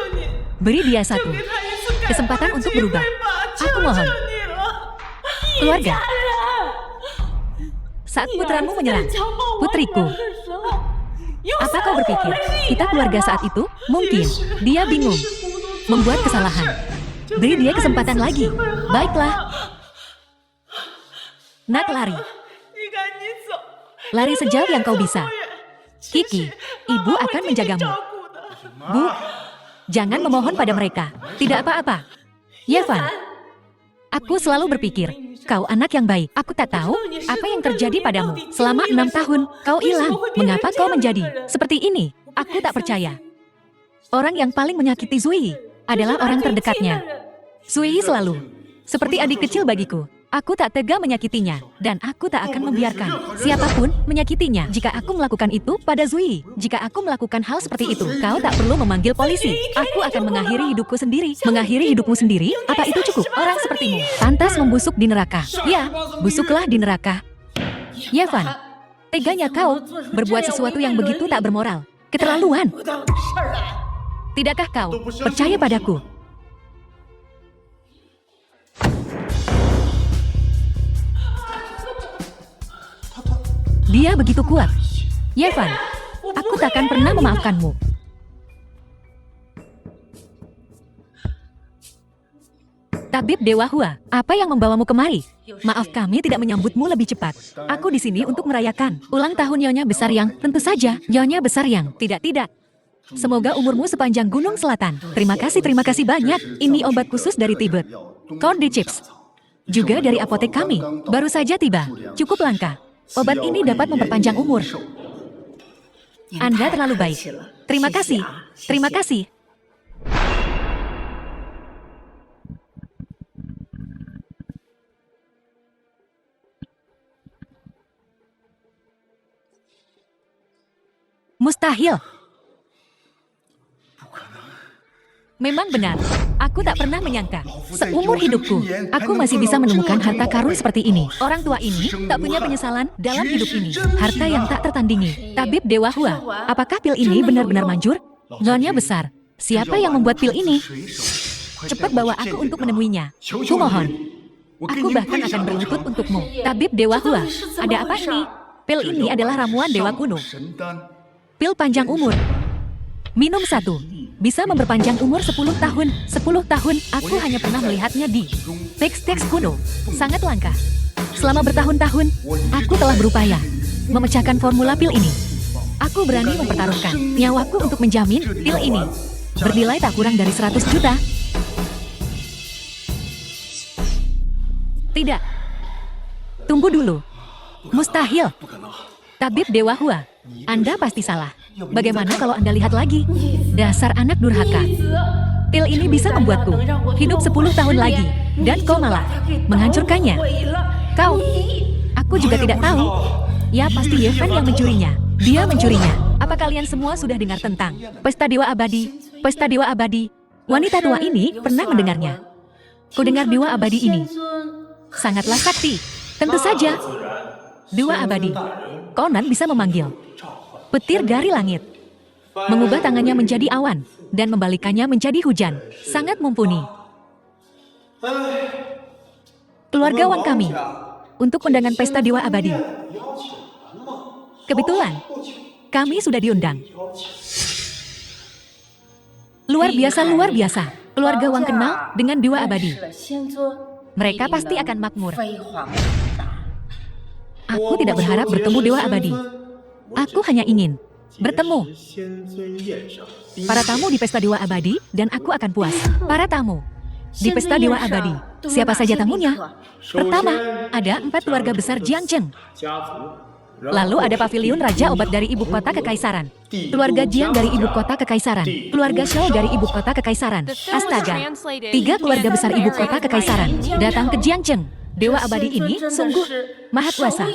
beri dia satu kesempatan untuk berubah. Aku mohon. Keluarga. Saat putramu menyerang putriku, apa kau berpikir kita keluarga saat itu? Mungkin dia bingung, membuat kesalahan. Beri dia kesempatan lagi. Baiklah. Nak, lari. Lari sejauh yang kau bisa. Kiki, ibu akan menjagamu. Bu, jangan memohon pada mereka. Tidak apa-apa. Ye Fan, aku selalu berpikir, kau anak yang baik. Aku tak tahu apa yang terjadi padamu. Selama 6 tahun, kau hilang. Mengapa kau menjadi seperti ini? Aku tak percaya. Orang yang paling menyakiti Zui adalah orang terdekatnya. Zui selalu seperti adik kecil bagiku. Aku tak tega menyakitinya, dan aku tak akan membiarkan siapapun menyakitinya. Jika aku melakukan itu pada Zui, jika aku melakukan hal seperti itu, kau tak perlu memanggil polisi. Aku akan mengakhiri hidupku sendiri. Mengakhiri hidupmu sendiri? Apa itu cukup? Orang sepertimu pantas membusuk di neraka. Ya, busuklah di neraka. Ye Fan, teganya kau berbuat sesuatu yang begitu tak bermoral. Keterlaluan. Tidakkah kau percaya padaku? Dia begitu kuat. Ye Fan, aku takkan pernah memaafkanmu. Tabib Dewa Hua, apa yang membawamu kemari? Maaf kami tidak menyambutmu lebih cepat. Aku di sini untuk merayakan ulang tahun Nyonya Besar Yang. Tentu saja, Nyonya Besar Yang. Tidak. Semoga umurmu sepanjang Gunung Selatan. Terima kasih banyak. Ini obat khusus dari Tibet. Cordy Chips. Juga dari apotek kami. Baru saja tiba. Cukup langka. Obat ini dapat memperpanjang umur. Anda terlalu baik. Terima kasih. Mustahil. Memang benar. Aku tak pernah menyangka. Seumur hidupku, aku masih bisa menemukan harta karun seperti ini. Orang tua ini tak punya penyesalan dalam hidup ini. Harta yang tak tertandingi. Tabib Dewa Hua, apakah pil ini benar-benar manjur? Nyonya Besar, siapa yang membuat pil ini? Cepat bawa aku untuk menemuinya. Kumohon. Aku bahkan akan berlutut untukmu. Tabib Dewa Hua, ada apa ini? Pil ini adalah ramuan dewa kuno. Pil panjang umur. Minum 1. Bisa memperpanjang umur 10 tahun. 10 tahun, aku hanya pernah melihatnya di teks-teks kuno. Sangat langka. Selama bertahun-tahun, aku telah berupaya memecahkan formula pil ini. Aku berani mempertaruhkan nyawaku untuk menjamin pil ini bernilai tak kurang dari 100 juta. Tidak. Tunggu dulu. Mustahil. Tabib Dewa Hua, Anda pasti salah. Bagaimana kalau Anda lihat lagi? Dasar anak durhaka. Pil ini bisa membuatku hidup 10 tahun lagi. Dan kau malah menghancurkannya. Kau, aku juga tidak tahu. Ya pasti Yevan yang mencurinya. Dia mencurinya. Apa kalian semua sudah dengar tentang Pesta Dewa Abadi? Pesta Dewa Abadi. Wanita tua ini pernah mendengarnya. Kudengar Dewa Abadi ini sangatlah sakti. Tentu saja. Dewa Abadi. Konon bisa memanggil petir dari langit, mengubah tangannya menjadi awan, dan membalikannya menjadi hujan. Sangat mumpuni. Keluarga Wang kami, untuk undangan Pesta Dewa Abadi. Kebetulan, kami sudah diundang. Luar biasa. Keluarga Wang kenal dengan Dewa Abadi. Mereka pasti akan makmur. Aku tidak berharap bertemu Dewa Abadi. Aku hanya ingin bertemu para tamu di Pesta Dewa Abadi, dan aku akan puas. Para tamu di Pesta Dewa Abadi. Siapa saja tamunya? Pertama, ada 4 keluarga besar Jiangcheng. Lalu ada pavilion Raja Obat dari Ibu Kota Kekaisaran. Keluarga Jiang dari Ibu Kota Kekaisaran. Keluarga Xiao dari Ibu Kota Kekaisaran. Astaga, 3 keluarga besar Ibu Kota Kekaisaran datang ke Jiangcheng. Dewa Abadi ini sungguh maha kuasa.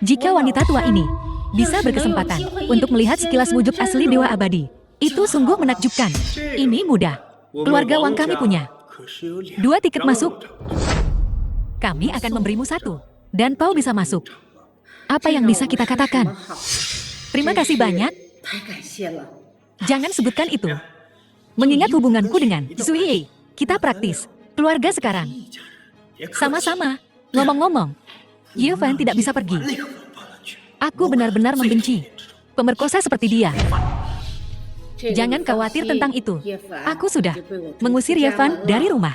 Jika wanita tua ini bisa berkesempatan untuk melihat sekilas wujud asli Dewa Abadi, itu sungguh menakjubkan. Ini mudah. Keluarga Wang kami punya 2 tiket masuk. Kami akan memberimu 1, dan kau bisa masuk. Apa yang bisa kita katakan? Terima kasih banyak. Jangan sebutkan itu. Mengingat hubunganku dengan Sui, kita praktis. Keluarga sekarang. Sama-sama. Ngomong-ngomong, Yevan tidak bisa pergi. Aku benar-benar membenci pemerkosa seperti dia. Jangan khawatir tentang itu. Aku sudah mengusir Yevan dari rumah.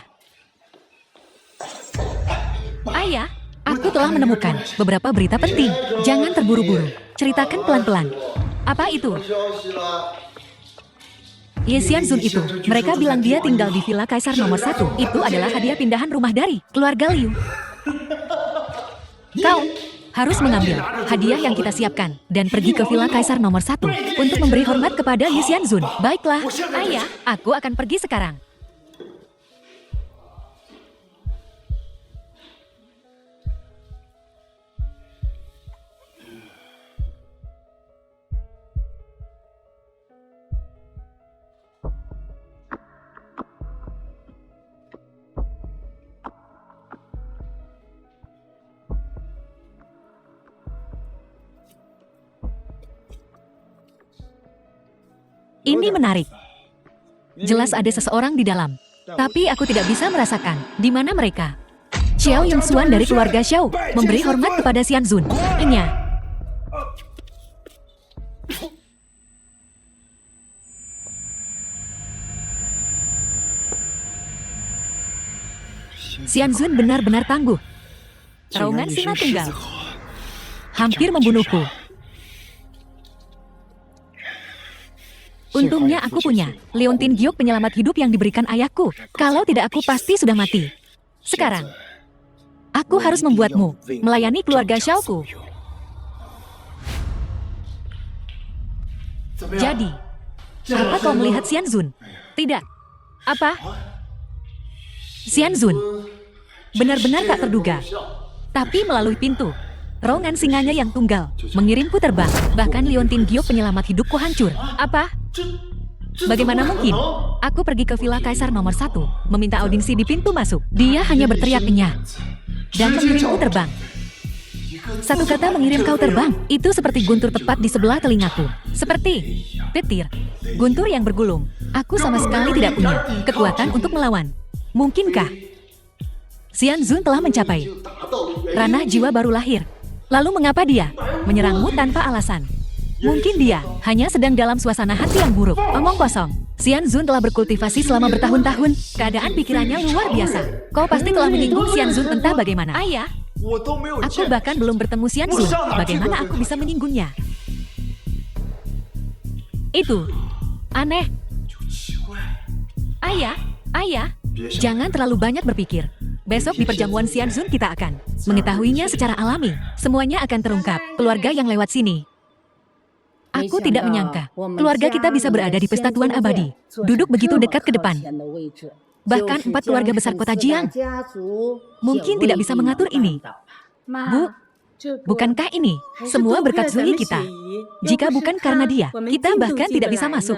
Ayah, aku telah menemukan beberapa berita penting. Jangan terburu-buru. Ceritakan pelan-pelan. Apa itu? Ye Xianzun itu, mereka bilang dia tinggal di Villa Kaisar nomor 1. Itu adalah hadiah pindahan rumah dari keluarga Liu. Kau harus mengambil hadiah yang kita siapkan dan pergi ke Villa Kaisar nomor 1 untuk memberi hormat kepada Ye Xianzun. Baiklah, ayah, aku akan pergi sekarang. Ini menarik. Jelas ada seseorang di dalam. Tapi aku tidak bisa merasakan di mana mereka. Xiao Yongxuan dari keluarga Xiao memberi hormat kepada Xianzun. Enya. Xianzun benar-benar tangguh. Terowongan singa tunggal. Hampir membunuhku. Untungnya aku punya Leontin Giok penyelamat hidup yang diberikan ayahku. Kalau tidak aku pasti sudah mati. Sekarang, aku harus membuatmu melayani keluarga Xiaoku. Jadi, apa kau melihat Xianzun? Tidak. Apa? Xianzun benar-benar tak terduga. Tapi melalui pintu, terowongan singanya yang tunggal mengirimku terbang. Bahkan Leontin Giok penyelamat hidupku hancur. Apa? Bagaimana mungkin? Aku pergi ke Villa Kaisar nomor 1, meminta audiensi di pintu masuk. Dia hanya berteriak kenyang dan mengirimku terbang. Satu kata mengirim kau terbang, itu seperti guntur tepat di sebelah telingaku. Seperti petir, guntur yang bergulung. Aku sama sekali tidak punya kekuatan untuk melawan. Mungkinkah Xianzun telah mencapai ranah jiwa baru lahir? Lalu mengapa dia menyerangmu tanpa alasan? Mungkin dia hanya sedang dalam suasana hati yang buruk. Omong kosong. Xianzun telah berkultivasi selama bertahun-tahun. Keadaan pikirannya luar biasa. Kau pasti telah menyinggung Xianzun entah bagaimana. Ayah, aku bahkan belum bertemu Xianzun. Bagaimana aku bisa menyinggungnya? Itu aneh. Ayah, jangan terlalu banyak berpikir. Besok di perjamuan Xianzun kita akan mengetahuinya secara alami. Semuanya akan terungkap. Keluarga yang lewat sini. Aku tidak menyangka keluarga kita bisa berada di pesta Tuan Abadi. Duduk begitu dekat ke depan. Bahkan 4 keluarga besar kota Jiang mungkin tidak bisa mengatur ini. Bu, bukankah ini semua berkat Zui kita? Jika bukan karena dia, kita bahkan tidak bisa masuk.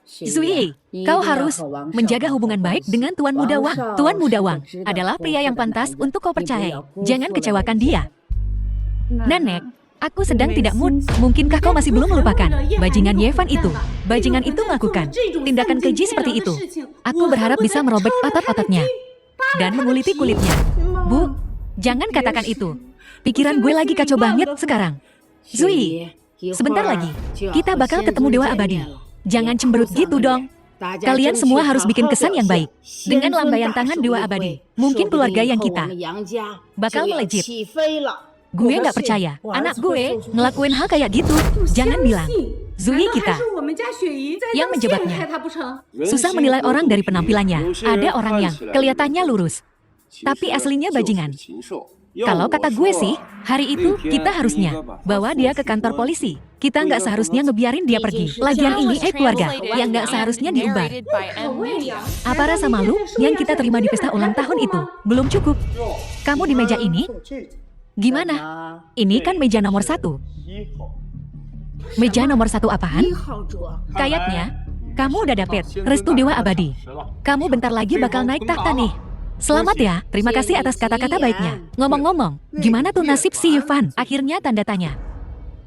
Zui, kau harus menjaga hubungan baik dengan Tuan Muda Wang. Tuan Muda Wang adalah pria yang pantas untuk kau percayai. Jangan kecewakan dia. Nenek, aku sedang tidak mood. Mungkinkah kau masih belum melupakan bajingan Yevan itu? Bajingan itu melakukan tindakan keji seperti itu. Aku berharap bisa merobek otot-ototnya dan menguliti kulitnya. Bu, jangan katakan itu. Pikiran gue lagi kacau banget sekarang. Zui, sebentar lagi kita bakal ketemu Dewa Abadi. Jangan cemberut gitu dong. Kalian semua harus bikin kesan yang baik. Dengan lambaian tangan Dewa Abadi, mungkin keluarga yang kita bakal melejit. Gue nggak percaya, anak gue ngelakuin hal kayak gitu. Jangan bilang, Zui kita yang menjebaknya. Susah menilai orang dari penampilannya. Ada orang yang kelihatannya lurus, tapi aslinya bajingan. Kalau kata gue sih, hari itu kita harusnya bawa dia ke kantor polisi. Kita nggak seharusnya ngebiarin dia pergi. Lagian ini keluarga yang nggak seharusnya diumbar. Apa rasa malu yang kita terima di pesta ulang tahun itu belum cukup? Kamu di meja ini? Gimana? Ini kan meja nomor 1. Meja nomor 1 apaan? Kayaknya kamu udah dapet restu Dewa Abadi. Kamu bentar lagi bakal naik tahta nih. Selamat ya, terima kasih atas kata-kata baiknya. Ngomong-ngomong, gimana tuh nasib si Yevan? Akhirnya tanda tanya.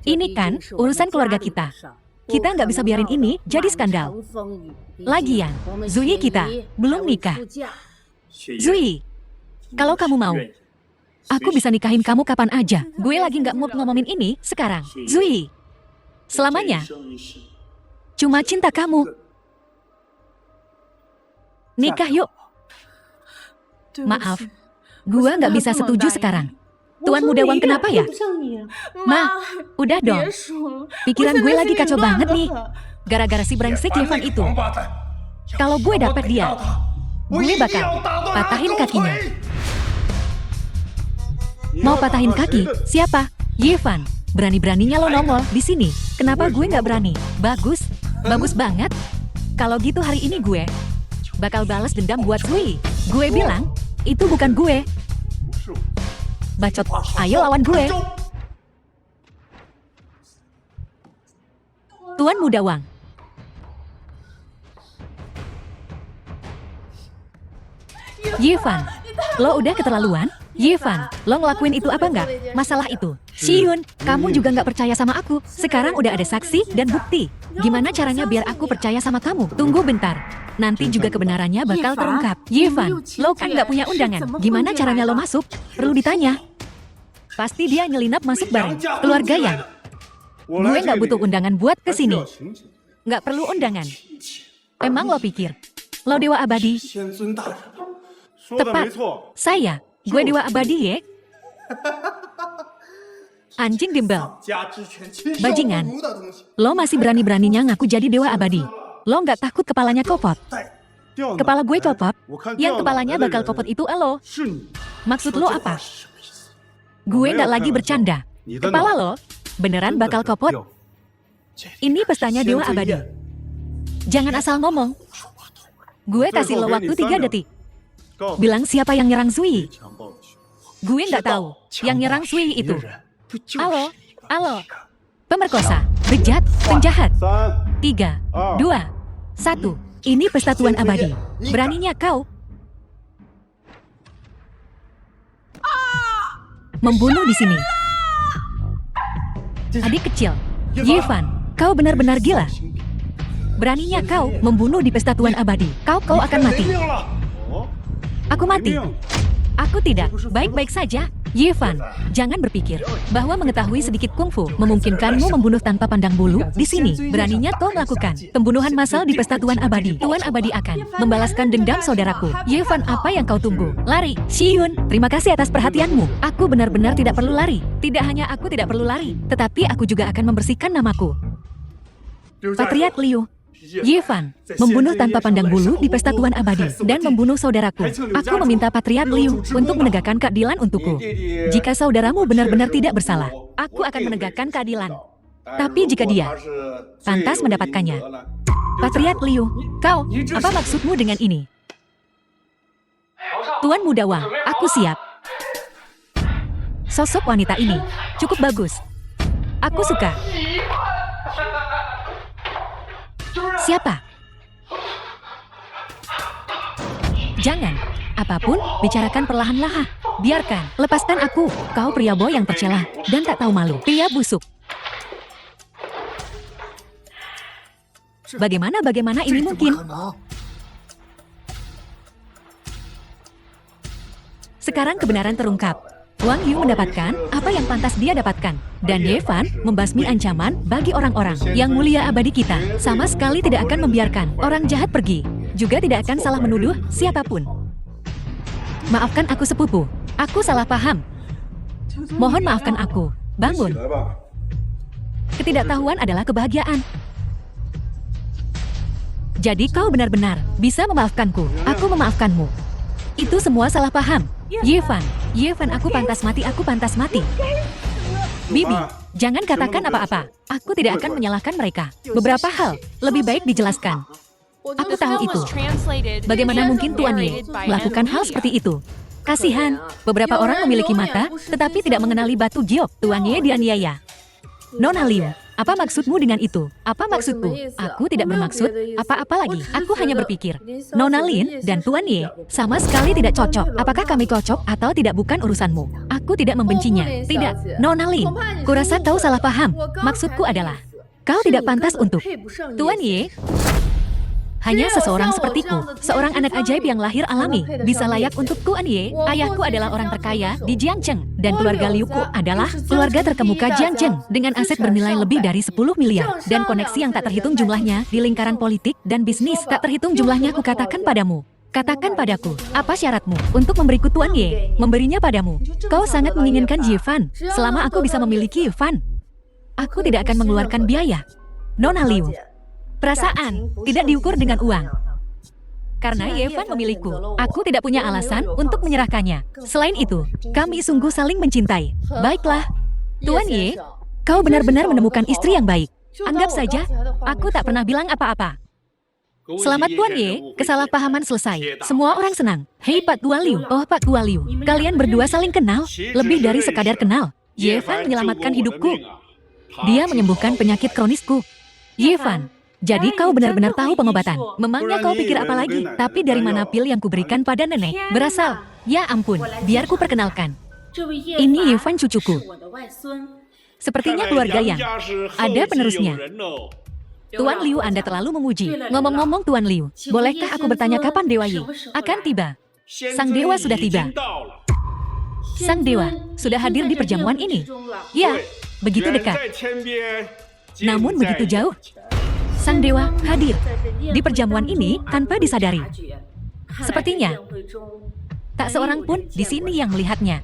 Ini kan urusan keluarga kita. Kita nggak bisa biarin ini jadi skandal. Lagian, Zui kita belum nikah. Zui, kalau kamu mau, aku bisa nikahin kamu kapan aja. Gue lagi nggak mood ngomongin ini sekarang. Zui, selamanya cuma cinta kamu. Nikah yuk. Maaf, gua nggak bisa setuju sekarang. Tuan Muda Wang kenapa ya? Ma, udah dong. Pikiran gue lagi kacau banget nih. Gara-gara si brengsek Yevan itu. Kalau gue dapet dia, gue bakal patahin kakinya. Mau patahin kaki? Siapa? Yevan. Berani-beraninya lo nongol di sini. Kenapa gue nggak berani? Bagus, bagus banget. Kalau gitu hari ini gue bakal balas dendam buat Zui. Gue bilang, itu bukan gue. Bacot, ayo lawan gue. Tuan Muda Wang. Yevan, lo udah keterlaluan? Yevan, lo ngelakuin itu apa enggak? Masalah itu. Shiyun, kamu juga nggak percaya sama aku. Sekarang udah ada saksi dan bukti. Gimana caranya biar aku percaya sama kamu? Tunggu bentar. Nanti juga kebenarannya bakal terungkap. Yevan, lo kan nggak punya undangan. Gimana caranya lo masuk? Perlu ditanya. Pasti dia nyelinap masuk bareng keluarga yang. Gue nggak butuh undangan buat kesini. Nggak perlu undangan. Emang lo pikir lo Dewa Abadi? Tepat. Saya. Gue dewa abadi, Ye. Anjing bimbel. Bajingan. Lo masih berani-beraninya ngaku jadi dewa abadi. Lo nggak takut kepalanya kopot? Kepala gue copot. Yang kepalanya bakal kopot itu elo. Maksud lo apa? Gue nggak lagi bercanda. Kepala lo beneran bakal kopot. Ini pestanya dewa abadi. Jangan asal ngomong. Gue kasih lo waktu 3 detik. Bilang siapa yang nyerang Zui. Gue nggak tahu. Yang nyerang Zui itu. Halo, halo. Pemerkosa, bejat, penjahat. 3, 2, 1. Ini pesta Tuan Abadi. Beraninya kau membunuh di sini. Adik kecil, Yevan, kau benar-benar gila. Beraninya kau membunuh di pesta Tuan Abadi. Kau akan mati. Aku mati. Aku tidak. Baik-baik saja. Yevan, jangan berpikir bahwa mengetahui sedikit kungfu memungkinkanmu membunuh tanpa pandang bulu di sini. Beraninya kau melakukan pembunuhan massal di pesta Tuan Abadi. Tuan Abadi akan membalaskan dendam saudaraku. Yevan, apa yang kau tunggu? Lari. Shiyun, terima kasih atas perhatianmu. Aku benar-benar tidak perlu lari. Tidak hanya aku tidak perlu lari, tetapi aku juga akan membersihkan namaku. Patriark Liu. Yevan, membunuh tanpa pandang bulu di pesta Tuan Abadi dan membunuh saudaraku. Aku meminta Patriark Liu untuk menegakkan keadilan untukku. Jika saudaramu benar-benar tidak bersalah, aku akan menegakkan keadilan. Tapi jika dia pantas mendapatkannya. Patriark Liu, kau, apa maksudmu dengan ini? Tuan Muda Wang, aku siap. Sosok wanita ini cukup bagus. Aku suka. Siapa? Jangan. Apapun, bicarakan perlahan-lahan. Biarkan. Lepaskan aku. Kau pria boy yang tercela dan tak tahu malu. Pria busuk. Bagaimana ini mungkin? Sekarang kebenaran terungkap. Wang Yu mendapatkan apa yang pantas dia dapatkan. Dan Yevan membasmi ancaman bagi orang-orang yang mulia abadi kita. Sama sekali tidak akan membiarkan orang jahat pergi. Juga tidak akan salah menuduh siapapun. Maafkan aku sepupu. Aku salah paham. Mohon maafkan aku. Bangun. Ketidaktahuan adalah kebahagiaan. Jadi kau benar-benar bisa memaafkanku. Aku memaafkanmu. Itu semua salah paham. Yevan, aku pantas mati. Bibi, jangan katakan apa-apa. Aku tidak akan menyalahkan mereka. Beberapa hal, lebih baik dijelaskan. Aku tahu itu. Bagaimana mungkin Tuan Ye melakukan hal seperti itu? Kasihan, beberapa orang memiliki mata, tetapi tidak mengenali batu giok. Tuan Ye dianiaya. Nona Liu, apa maksudmu dengan itu? Apa maksudku? Aku tidak bermaksud apa-apa lagi. Aku hanya berpikir, Nona Lin dan Tuan Ye sama sekali tidak cocok. Apakah kami cocok atau tidak bukan urusanmu. Aku tidak membencinya. Tidak, Nona Lin. Kurasa kau salah paham. Maksudku adalah, kau tidak pantas untuk Tuan Ye. Hanya seseorang sepertiku, seorang anak ajaib yang lahir alami, bisa layak untuk Tuan Ye. Ayahku adalah orang terkaya di Jiangcheng, dan keluarga Liuku adalah keluarga terkemuka Jiangcheng, dengan aset bernilai lebih dari 10 miliar, dan koneksi yang tak terhitung jumlahnya di lingkaran politik dan bisnis. Tak terhitung jumlahnya kukatakan padamu. Katakan padaku, apa syaratmu untuk memberiku Tuan Ye? Memberinya padamu. Kau sangat menginginkan Yevan. Selama aku bisa memiliki Yevan, aku tidak akan mengeluarkan biaya. Nona Liu. Perasaan tidak diukur dengan uang. Karena Yevan memiliku, aku tidak punya alasan untuk menyerahkannya. Selain itu, kami sungguh saling mencintai. Baiklah, Tuan Ye, kau benar-benar menemukan istri yang baik. Anggap saja, aku tak pernah bilang apa-apa. Selamat Tuan Ye, kesalahpahaman selesai. Semua orang senang. Hei Pak Tua Liu, oh Pak Tua Liu, kalian berdua saling kenal, lebih dari sekadar kenal. Yevan menyelamatkan hidupku. Dia menyembuhkan penyakit kronisku. Yevan, jadi kau benar-benar tahu pengobatan. Memangnya kau pikir apa lagi? Tapi dari mana pil yang kuberikan pada nenek berasal? Ya ampun, biar ku perkenalkan. Ini Yevan cucuku. Sepertinya keluarga yang ada penerusnya. Tuan Liu, Anda terlalu memuji. Ngomong-ngomong Tuan Liu, bolehkah aku bertanya kapan Dewa Yi akan tiba? Sang Dewa sudah tiba. Sang Dewa sudah hadir di perjamuan ini. Ya, begitu dekat. Namun begitu jauh. Sang Dewa hadir di perjamuan ini tanpa disadari. Sepertinya Tak seorang pun di sini yang melihatnya.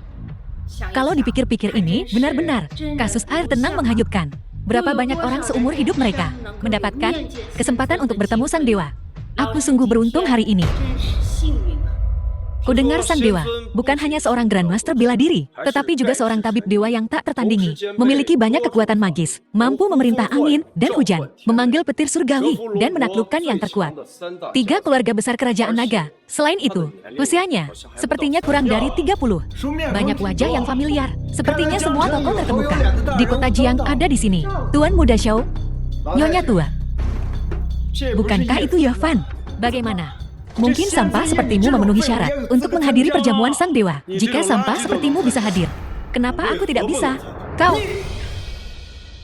Kalau dipikir-pikir ini, benar-benar kasus air tenang menghanyutkan. Berapa banyak orang seumur hidup mereka mendapatkan kesempatan untuk bertemu sang dewa. Aku sungguh beruntung hari ini. Kudengar sang dewa bukan hanya seorang Grandmaster bela diri, tetapi juga seorang tabib dewa yang tak tertandingi, memiliki banyak kekuatan magis, mampu memerintah angin dan hujan, memanggil petir surgawi, dan menaklukkan yang terkuat. 3 keluarga besar kerajaan naga. Selain itu, usianya sepertinya kurang dari 30. Banyak wajah yang familiar, sepertinya semua tokoh terkemuka di kota Jiang ada di sini. Tuan Muda Xiao, Nyonya Tua. Bukankah itu Yavan? Bagaimana? Mungkin sampah sepertimu memenuhi syarat untuk menghadiri perjamuan sang dewa. Jika sampah sepertimu bisa hadir, kenapa aku tidak bisa? Kau.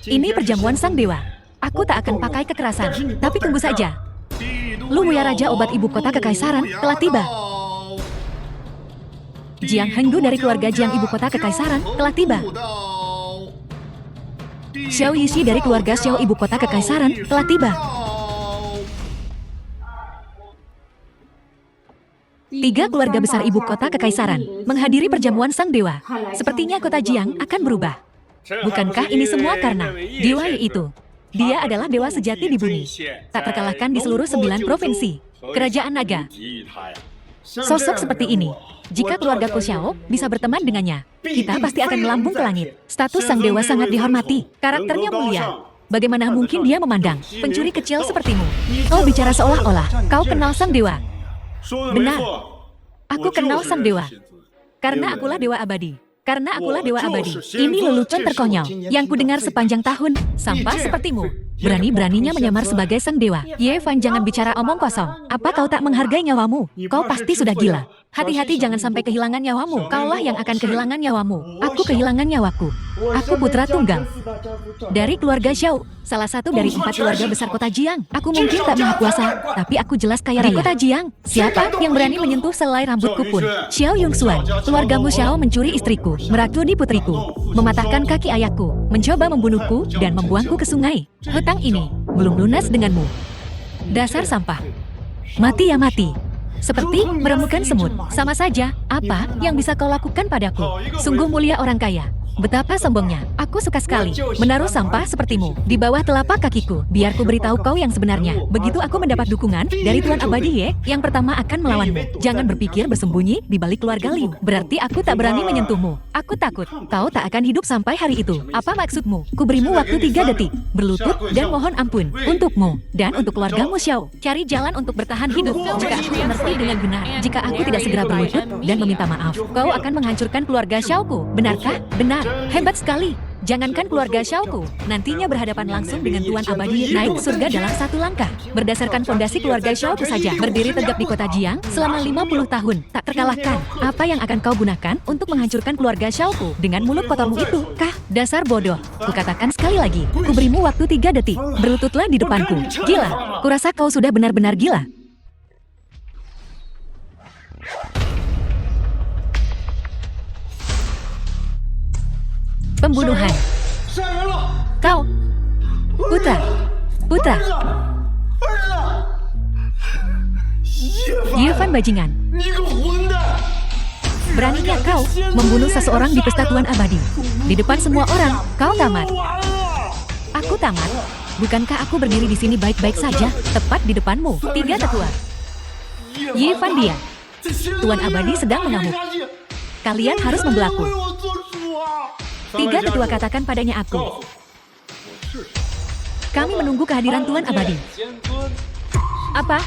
Ini perjamuan sang dewa. Aku tak akan pakai kekerasan, tapi tunggu saja. Lu Muya Raja obat ibu kota kekaisaran telah tiba. Jiang Hengdu dari keluarga Jiang ibu kota kekaisaran telah tiba. Xiao Yishi dari keluarga Xiao ibu kota kekaisaran telah tiba. 3 keluarga besar ibu kota kekaisaran menghadiri perjamuan sang dewa. Sepertinya kota Jiang akan berubah. Bukankah ini semua karena dewa itu? Dia adalah dewa sejati di bumi, tak terkalahkan di seluruh 9 provinsi kerajaan naga. Sosok seperti ini, jika keluarga Xiao bisa berteman dengannya, kita pasti akan melambung ke langit. Status sang dewa sangat dihormati, karakternya mulia. Bagaimana mungkin dia memandang pencuri kecil sepertimu? Kau bicara seolah-olah kau kenal sang dewa. Benar, aku kenal sang dewa. Karena akulah dewa abadi. Karena akulah dewa abadi. Ini lelucon terkonyol yang kudengar sepanjang tahun. Sampah sepertimu berani-beraninya menyamar sebagai sang dewa. Ye Fan, jangan bicara omong kosong. Apa kau tak menghargai nyawamu? Kau pasti sudah gila. Hati-hati jangan sampai kehilangan nyawamu. Kaulah yang akan kehilangan nyawamu. Aku kehilangan nyawaku. Aku putra tunggal dari keluarga Xiao, salah satu dari 4 keluarga besar kota Jiang. Aku mungkin tak maha kuasa, tapi aku jelas kaya raya. Di kota Jiang, siapa yang berani menyentuh selai rambutku pun? Xiao Yongxuan, keluargamu Xiao mencuri istriku, meracuni putriku, mematahkan kaki ayahku, mencoba membunuhku, dan membuangku ke sungai. Hutang ini belum lunas denganmu. Dasar sampah. Mati ya mati. Seperti meremukan semut. Sama saja, apa yang bisa kau lakukan padaku? Sungguh mulia orang kaya. Betapa sombongnya. Aku suka sekali menaruh sampah sepertimu di bawah telapak kakiku. Biar ku beritahu kau yang sebenarnya. Begitu aku mendapat dukungan dari Tuan Abadi Ye, yang pertama akan melawanmu. Jangan berpikir bersembunyi di balik keluarga Liu. Berarti aku tak berani menyentuhmu. Aku takut kau tak akan hidup sampai hari itu. Apa maksudmu? Ku berimu waktu 3 detik. Berlutut dan mohon ampun untukmu dan untuk keluargamu Xiao. Cari jalan untuk bertahan hidup. Jika aku mengerti dengan benar, jika aku tidak segera berlutut dan meminta maaf, kau akan menghancurkan keluarga Xiaoku. Benarkah? Benar. Hebat sekali. Jangankan keluarga Xiaoku, nantinya berhadapan langsung dengan Tuan Abadi naik surga dalam 1 langkah. Berdasarkan fondasi keluarga Xiaoku saja, berdiri tegap di kota Jiang selama 50 tahun, tak terkalahkan. Apa yang akan kau gunakan untuk menghancurkan keluarga Xiaoku dengan mulut kotormu itu? Kah? Dasar bodoh. Kukatakan sekali lagi, ku berimu waktu 3 detik. Berlututlah di depanku. Gila. Kurasa kau sudah benar-benar gila. Pembunuhan. Kau, putra. Yavan bajingan. Beraninya kau membunuh seseorang di pesta Tuan Abadi. Di depan semua orang, kau tamat. Aku tamat. Bukankah aku berdiri di sini baik-baik saja, tepat di depanmu? 3 tetua. Yavan dia. Tuan Abadi sedang mengamuk. Kalian harus membelaku. 3 tetua katakan padanya aku. Kami menunggu kehadiran Tuan Abadi. Apa?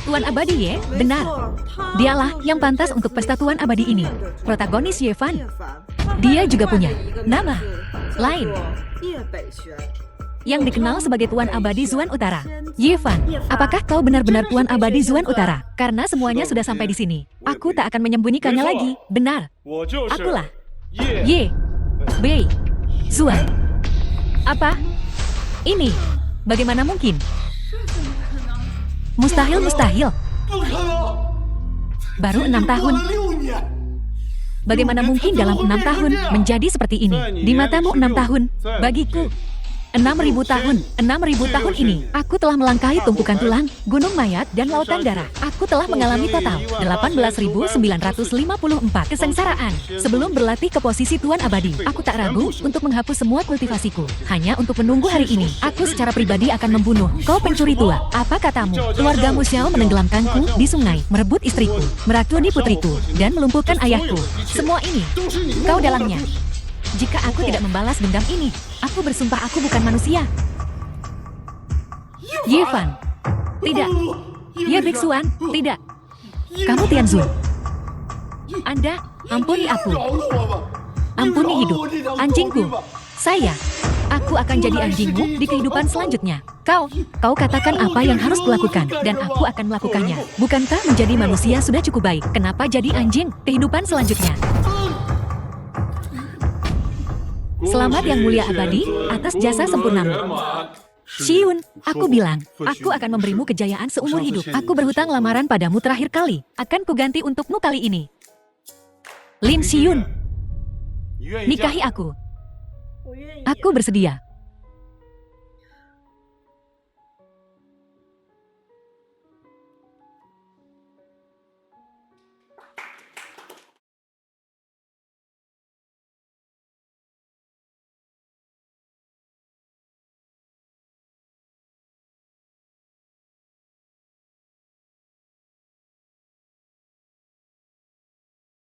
Tuan Abadi Ye? Benar. Dialah yang pantas untuk pesta Tuan Abadi ini. Protagonis Yavan. Dia juga punya nama lain yang dikenal sebagai Tuan Abadi Zuan Utara. Yavan, apakah kau benar-benar Tuan Abadi Zuan Utara? Karena semuanya sudah sampai di sini. Aku tak akan menyembunyikannya lagi. Benar. Akulah Ye Bei Zuan. Apa? Ini bagaimana mungkin? Mustahil. Baru 6 tahun. Bagaimana mungkin dalam 6 tahun menjadi seperti ini? Di matamu 6 tahun, bagiku 6.000 tahun, 6.000 tahun ini, aku telah melangkahi tumpukan tulang, gunung mayat, dan lautan darah. Aku telah mengalami total 18.954 kesengsaraan. Sebelum berlatih ke posisi Tuan Abadi, aku tak ragu untuk menghapus semua kultivasiku. Hanya untuk menunggu hari ini, aku secara pribadi akan membunuh kau pencuri tua. Apa katamu? Keluargamu Xiao menenggelamkanku di sungai, merebut istriku, meracuni putriku, dan melumpuhkan ayahku. Semua ini, kau dalangnya. Jika aku tidak membalas dendam ini, aku bersumpah aku bukan manusia. Yifan. Tidak. Ye Biksuan, tidak. Kamu Tianzun. Anda, ampuni aku. Ampuni hidup, anjingku. Saya. Aku akan jadi anjingmu di kehidupan selanjutnya. Kau katakan apa yang harus kulakukan, dan aku akan melakukannya. Bukankah menjadi manusia sudah cukup baik? Kenapa jadi anjing kehidupan selanjutnya? Selamat Yang Mulia Abadi atas jasa sempurnamu. Xiun, aku bilang, aku akan memberimu kejayaan seumur hidup. Aku berhutang lamaran padamu terakhir kali. Akan kuganti untukmu kali ini. Lin Xiun, nikahi aku. Aku bersedia.